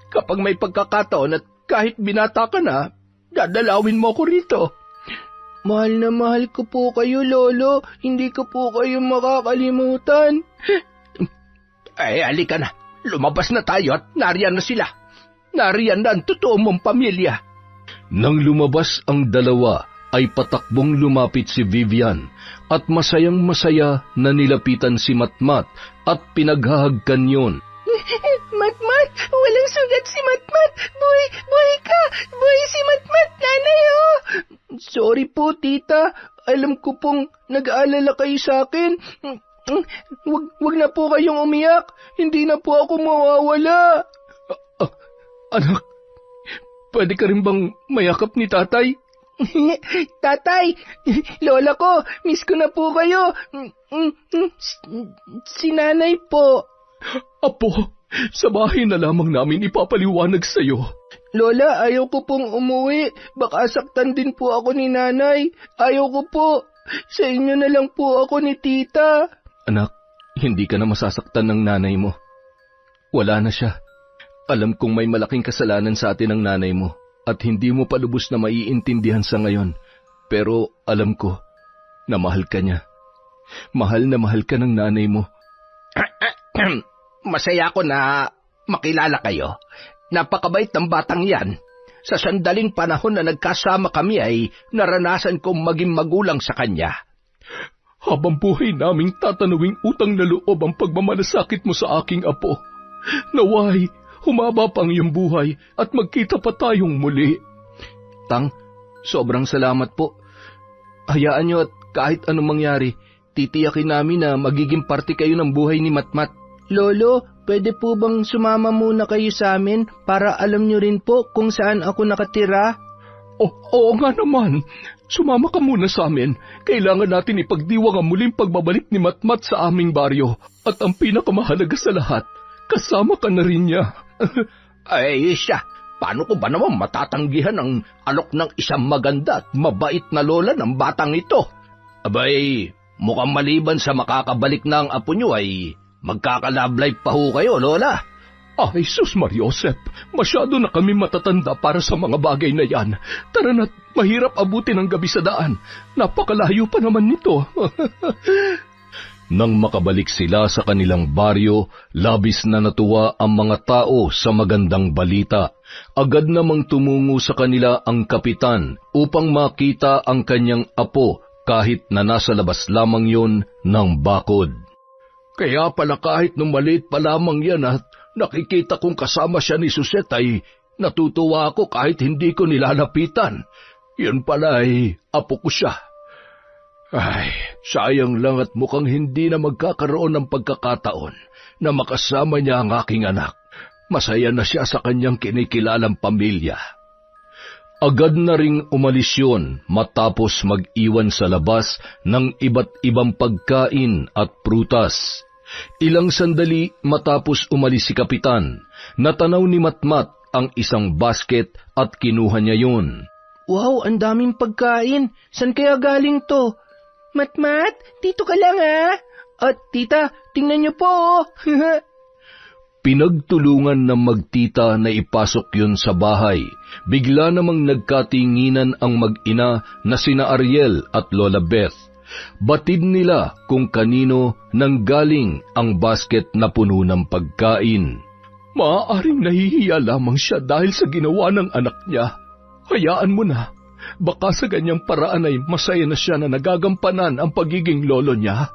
Kapag may pagkakataon at kahit binata ka na, dadalawin mo ako rito. Mahal na mahal ko po kayo, Lolo. Hindi ko po kayo makakalimutan. Ay, halika na. Lumabas na tayo at nariyan na sila. Nariyan na ang totoo mong pamilya. Nang lumabas ang dalawa, ay patakbong lumapit si Vivian at masayang-masaya na nilapitan si Matmat at pinaghahagkan yun. Matmat! Walang sugat si Matmat! Buhay ka! Buhay si Matmat, nanay, oh! Sorry po, tita. Alam ko pong nag-aalala kayo sa akin. Wag na po kayong umiyak. Hindi na po ako mawawala. Anak, pwede ka rin bang mayakap ni tatay? Tatay! Lola ko! Miss ko na po kayo! Si nanay po. Apo, sa bahay na lamang namin ipapaliwanag sa'yo. Lola, ayaw ko pong umuwi. Baka saktan din po ako ni nanay. Ayaw ko po. Sa inyo na lang po ako ni tita. Anak, hindi ka na masasaktan ng nanay mo. Wala na siya. Alam kong may malaking kasalanan sa atin ng nanay mo at hindi mo pa lubos na maiintindihan sa ngayon. Pero alam ko na mahal ka niya. Mahal na mahal ka ng nanay mo. Masaya ako na makilala kayo. Napakabait ng batang yan. Sa sandaling panahon na nagkasama kami ay naranasan kong maging magulang sa kanya. Habang buhay naming tatanawing utang na loob ang pagmamalasakit mo sa aking apo. Naway, humaba pang iyong buhay at magkita pa tayong muli. Tang, sobrang salamat po. Hayaan niyo at kahit anong mangyari, titiyakin namin na magiging parte kayo ng buhay ni Matmat. Lolo, pwede po bang sumama muna kayo sa amin para alam niyo rin po kung saan ako nakatira? Oo nga naman. Sumama ka muna sa amin. Kailangan natin ipagdiwang ang muling pagbabalik ni Matmat sa aming baryo. At ang pinakamahalaga sa lahat, kasama ka na rin niya. Ay, siya. Paano ko ba naman matatanggihan ang alok ng isang maganda at mabait na lola ng batang ito? Abay, mukhang maliban sa makakabalik na ang apo niyo ay magkaka-love life pa ho kayo, lola. Ay, sus Mariosep, masyado na kami matatanda para sa mga bagay na yan. Tara na't mahirap abutin ang gabi sa daan. Napakalayo pa naman nito. Nang makabalik sila sa kanilang baryo, labis na natuwa ang mga tao sa magandang balita. Agad namang tumungo sa kanila ang kapitan upang makita ang kanyang apo kahit na nasa labas lamang yon ng bakod. Kaya pala kahit nung maliit pa lamang yan at nakikita kong kasama siya ni Suset ay natutuwa ako kahit hindi ko nilalapitan. Yun pala ay apo ko siya. Ay, sayang lang at mukhang hindi na magkakaroon ng pagkakataon na makasama niya ang aking anak. Masaya na siya sa kanyang kinikilalang pamilya. Agad na ring umalis yun matapos mag-iwan sa labas ng iba't ibang pagkain at prutas. Ilang sandali matapos umalis si Kapitan, natanaw ni Matmat ang isang basket at kinuha niya yun. Wow, ang daming pagkain. San kaya galing to? Matmat, dito ka lang ha. At tita, tingnan niyo po. Pinagtulungan ng magtita na ipasok yun sa bahay. Bigla namang nagkatinginan ang mag-ina na sina Ariel at Lola Beth. Batid nila kung kanino nanggaling ang basket na puno ng pagkain. Maaaring nahihiya lamang siya dahil sa ginawa ng anak niya. Hayaan mo na. Baka sa ganyang paraan ay masaya na siya na nagagampanan ang pagiging lolo niya.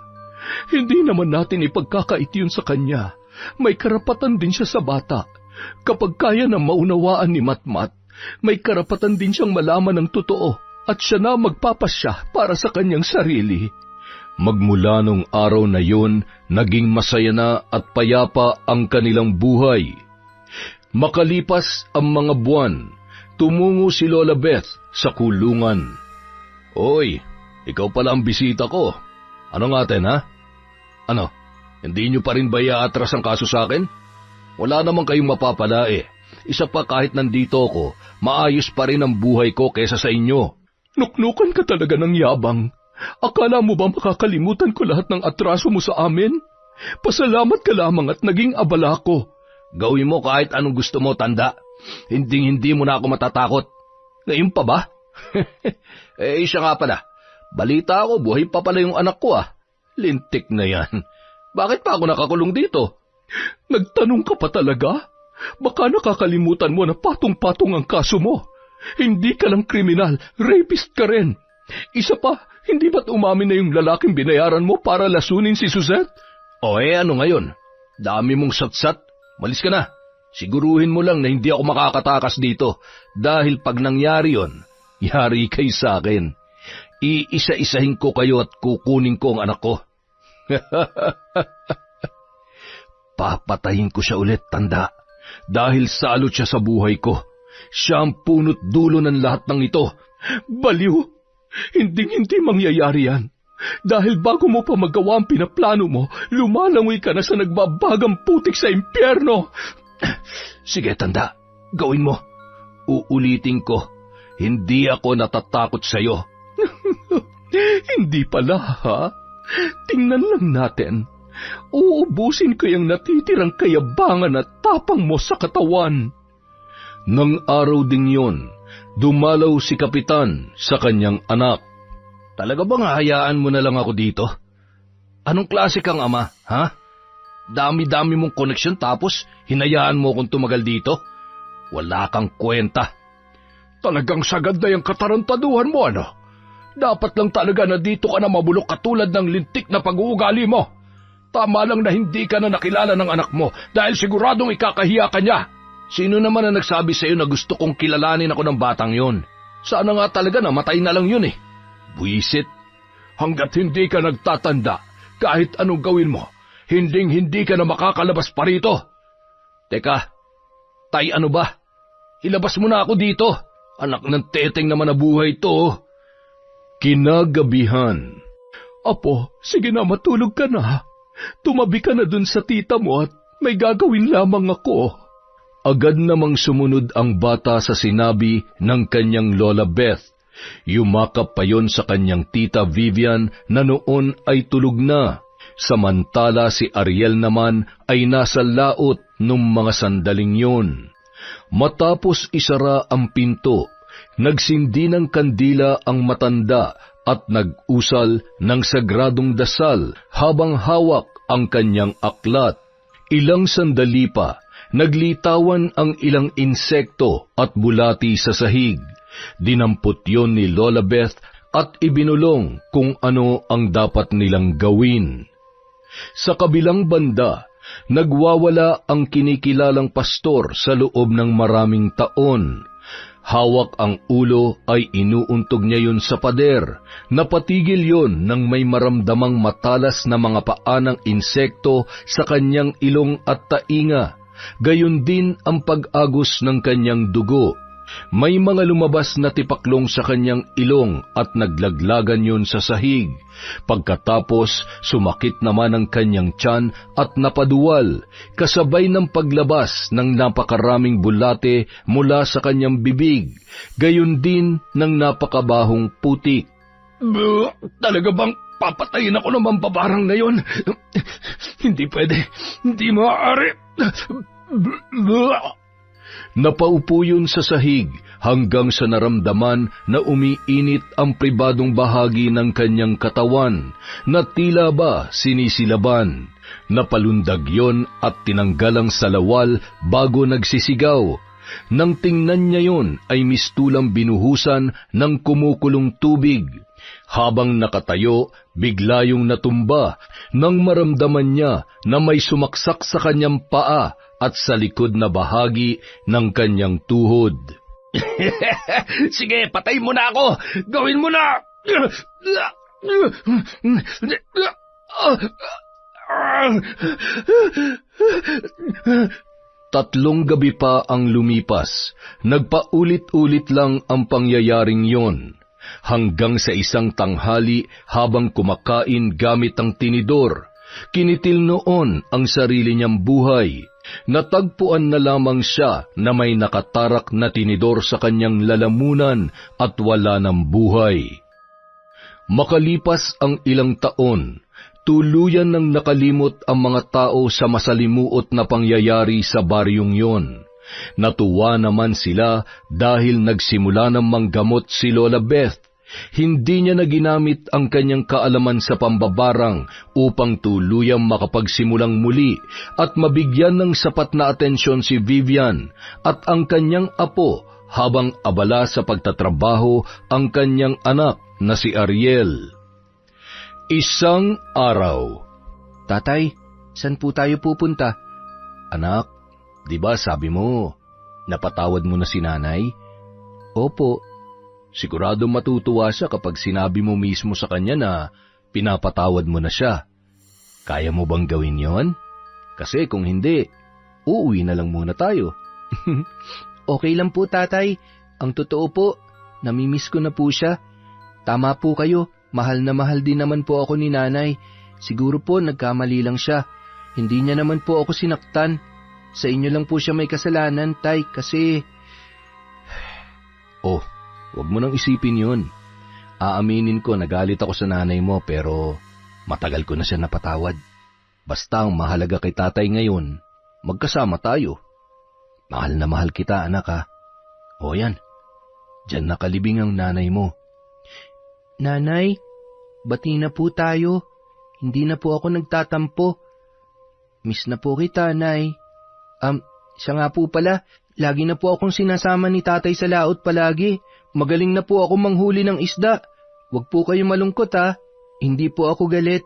Hindi naman natin ipagkakait yun sa kanya. May karapatan din siya sa bata. Kapag kaya na maunawaan ni Matmat, may karapatan din siyang malaman ng totoo at siya na magpapasya para sa kanyang sarili. Magmula nung araw na yun, naging masaya na at payapa ang kanilang buhay. Makalipas ang mga buwan, tumungo si Lola Beth sa kulungan. Oy, ikaw pala ang bisita ko. Ano nga atin, ha? Ano, hindi nyo pa rin ba iaatras ang kaso sa akin? Wala namang kayong mapapala eh. Isa pa kahit nandito ako, maayos pa rin ang buhay ko kesa sa inyo. Nuknukan ka talaga ng yabang. Akala mo ba makakalimutan ko lahat ng atraso mo sa amin? Pasalamat ka lamang at naging abala ko. Gawin mo kahit anong gusto mo, tanda. Hindi mo na ako matatakot. Ngayon pa ba? Siya nga pala. Balita ako, buhay pa pala yung anak ko ah. Lintik na yan. Bakit pa ako nakakulong dito? Nagtanong ka pa talaga? Baka nakakalimutan mo na patong-patong ang kaso mo. Hindi ka lang kriminal, rapist ka rin. Isa pa, hindi ba't umamin na yung lalaking binayaran mo para lasunin si Suzette? Ano ngayon? Dami mong satsat. Malis ka na. Siguruhin mo lang na hindi ako makakatakas dito. Dahil pag nangyari yon, yari kayo sa akin. Iisa-isahin ko kayo at kukunin ko ang anak ko. Papatayin ko siya ulit, tanda. Dahil salot siya sa buhay ko. Siya ang punot dulo ng lahat ng ito. Baliw! Hindi mangyayari yan. Dahil bago mo pa magawa ang pinaplano mo, lumalangoy ka na sa nagbabagang putik sa impyerno. Sige, tanda. Gawin mo. Uulitin ko. Hindi ako natatakot sa iyo. Hindi pala, ha? Tingnan lang natin. Uubusin ko yung natitirang kayabangan at tapang mo sa katawan. Nang araw ding yon, dumalaw si Kapitan sa kanyang anak. Talaga bang hahayaan mo na lang ako dito? Anong klase kang ama, ha? Dami-dami mong koneksyon tapos hinayaan mo akong tumagal dito? Wala kang kwenta. Talagang sagad na yung katarantaduhan mo, ano? Dapat lang talaga na dito ka na mabulok katulad ng lintik na pag-uugali mo. Tama lang na hindi ka na nakilala ng anak mo dahil siguradong ikakahiya ka niya. Sino naman ang nagsabi sa iyo na gusto kong kilalanin ako ng batang yon? Sana nga talaga namatay na lang yun eh. Buisit. Hanggat hindi ka nagtatanda, kahit anong gawin mo, hindi ka na makakalabas pa rito. Teka, tay ano ba? Ilabas mo na ako dito. Anak ng teteng naman na buhay to. Kinagabihan. Apo, sige na matulog ka na. Tumabi ka na dun sa tita mo at may gagawin lamang ako. Agad namang sumunod ang bata sa sinabi ng kanyang Lola Beth. Yumakap pa yon sa kanyang tita Vivian na noon ay tulog na. Samantala si Ariel naman ay nasa laot nung mga sandaling yon. Matapos isara ang pinto, nagsindi ng kandila ang matanda at nag-usal ng sagradong dasal habang hawak ang kanyang aklat. Ilang sandali pa, naglitawan ang ilang insekto at bulati sa sahig. Dinampot yon ni Lola Beth at ibinulong kung ano ang dapat nilang gawin. Sa kabilang banda, nagwawala ang kinikilalang pastor sa loob ng maraming taon. Hawak ang ulo ay inuuntog niya yun sa pader. Napatigil yon nang may maramdamang matalas na mga paa ng insekto sa kanyang ilong at tainga. Gayon din ang pag-agos ng kanyang dugo. May mga lumabas na tipaklong sa kanyang ilong at naglaglagan yun sa sahig. Pagkatapos, sumakit naman ang kanyang tiyan at napaduwal, kasabay ng paglabas ng napakaraming bulate mula sa kanyang bibig, gayon din ng napakabahong putik. Talaga bang papatayin ako ng mambabarang na yon? Hindi pwede. Hindi maaari. Napaupo yun sa sahig hanggang sa naramdaman na umiinit ang pribadong bahagi ng kanyang katawan na tila ba sinisilaban. Napalundag yon at tinanggal ang salawal bago nagsisigaw. Nang tingnan niya yon ay mistulang binuhusan ng kumukulong tubig. Habang nakatayo, bigla yung natumba nang maramdaman niya na may sumaksak sa kanyang paa at sa likod na bahagi ng kanyang tuhod. Sige, patay mo na ako! Gawin mo na! 3 gabi pa ang lumipas, nagpaulit-ulit lang ang pangyayaring yon. Hanggang sa isang tanghali habang kumakain gamit ang tinidor, kinitil noon ang sarili niyang buhay. Natagpuan na lamang siya na may nakatarak na tinidor sa kanyang lalamunan at wala ng buhay. Makalipas ang ilang taon, tuluyan nang nakalimot ang mga tao sa masalimuot na pangyayari sa baryong yon. Natuwa naman sila dahil nagsimula ng manggamot si Lola Beth. Hindi niya na ginamit ang kanyang kaalaman sa pambabarang upang tuluyang makapagsimulang muli at mabigyan ng sapat na atensyon si Vivian at ang kanyang apo habang abala sa pagtatrabaho ang kanyang anak na si Ariel. Isang araw. Tatay, saan po tayo pupunta? Anak, di ba sabi mo, napatawad mo na si nanay? Opo. Sigurado matutuwa siya kapag sinabi mo mismo sa kanya na pinapatawad mo na siya. Kaya mo bang gawin yon? Kasi kung hindi, uuwi na lang muna tayo. Okay lang po, tatay. Ang totoo po, namimiss ko na po siya. Tama po kayo, mahal na mahal din naman po ako ni nanay. Siguro po nagkamali lang siya. Hindi niya naman po ako sinaktan. Sa inyo lang po siya may kasalanan, tay, kasi... Oh, huwag mo nang isipin yun. Aaminin ko nagalit ako sa nanay mo pero matagal ko na siya napatawad. Basta ang mahalaga kay tatay ngayon, magkasama tayo. Mahal na mahal kita, anak, ha. O yan, diyan nakalibing ang nanay mo. Nanay, bati na po tayo. Hindi na po ako nagtatampo. Miss na po kita, Nay. Siya nga po pala, lagi na po akong sinasama ni tatay sa laot palagi. Magaling na po ako manghuli ng isda. Huwag po kayo malungkot, ha. Hindi po ako galit.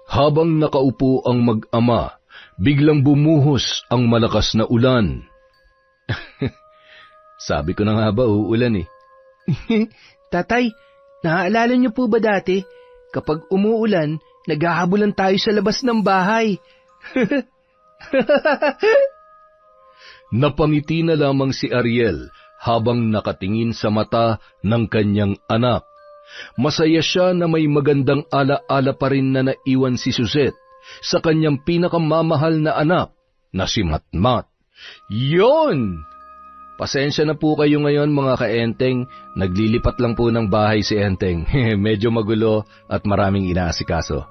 Habang nakaupo ang mag-ama, biglang bumuhos ang malakas na ulan. Sabi ko na nga ba uulan eh. Tatay, naaalala niyo po ba dati, kapag umuulan, naghahabulan tayo sa labas ng bahay? Napangiti na lamang si Ariel habang nakatingin sa mata ng kanyang anak. Masaya siya na may magandang ala-ala pa rin na naiwan si Suzette sa kanyang pinakamamahal na anak na si Matmat. Yon! Pasensya na po kayo ngayon mga ka-Enteng, naglilipat lang po ng bahay si Enteng. Medyo magulo at maraming inaasikaso.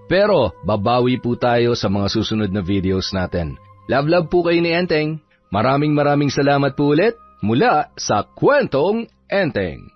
Pero babawi po tayo sa mga susunod na videos natin. Love po kayo ni Enteng. Maraming salamat po ulit mula sa Kwentong Enteng.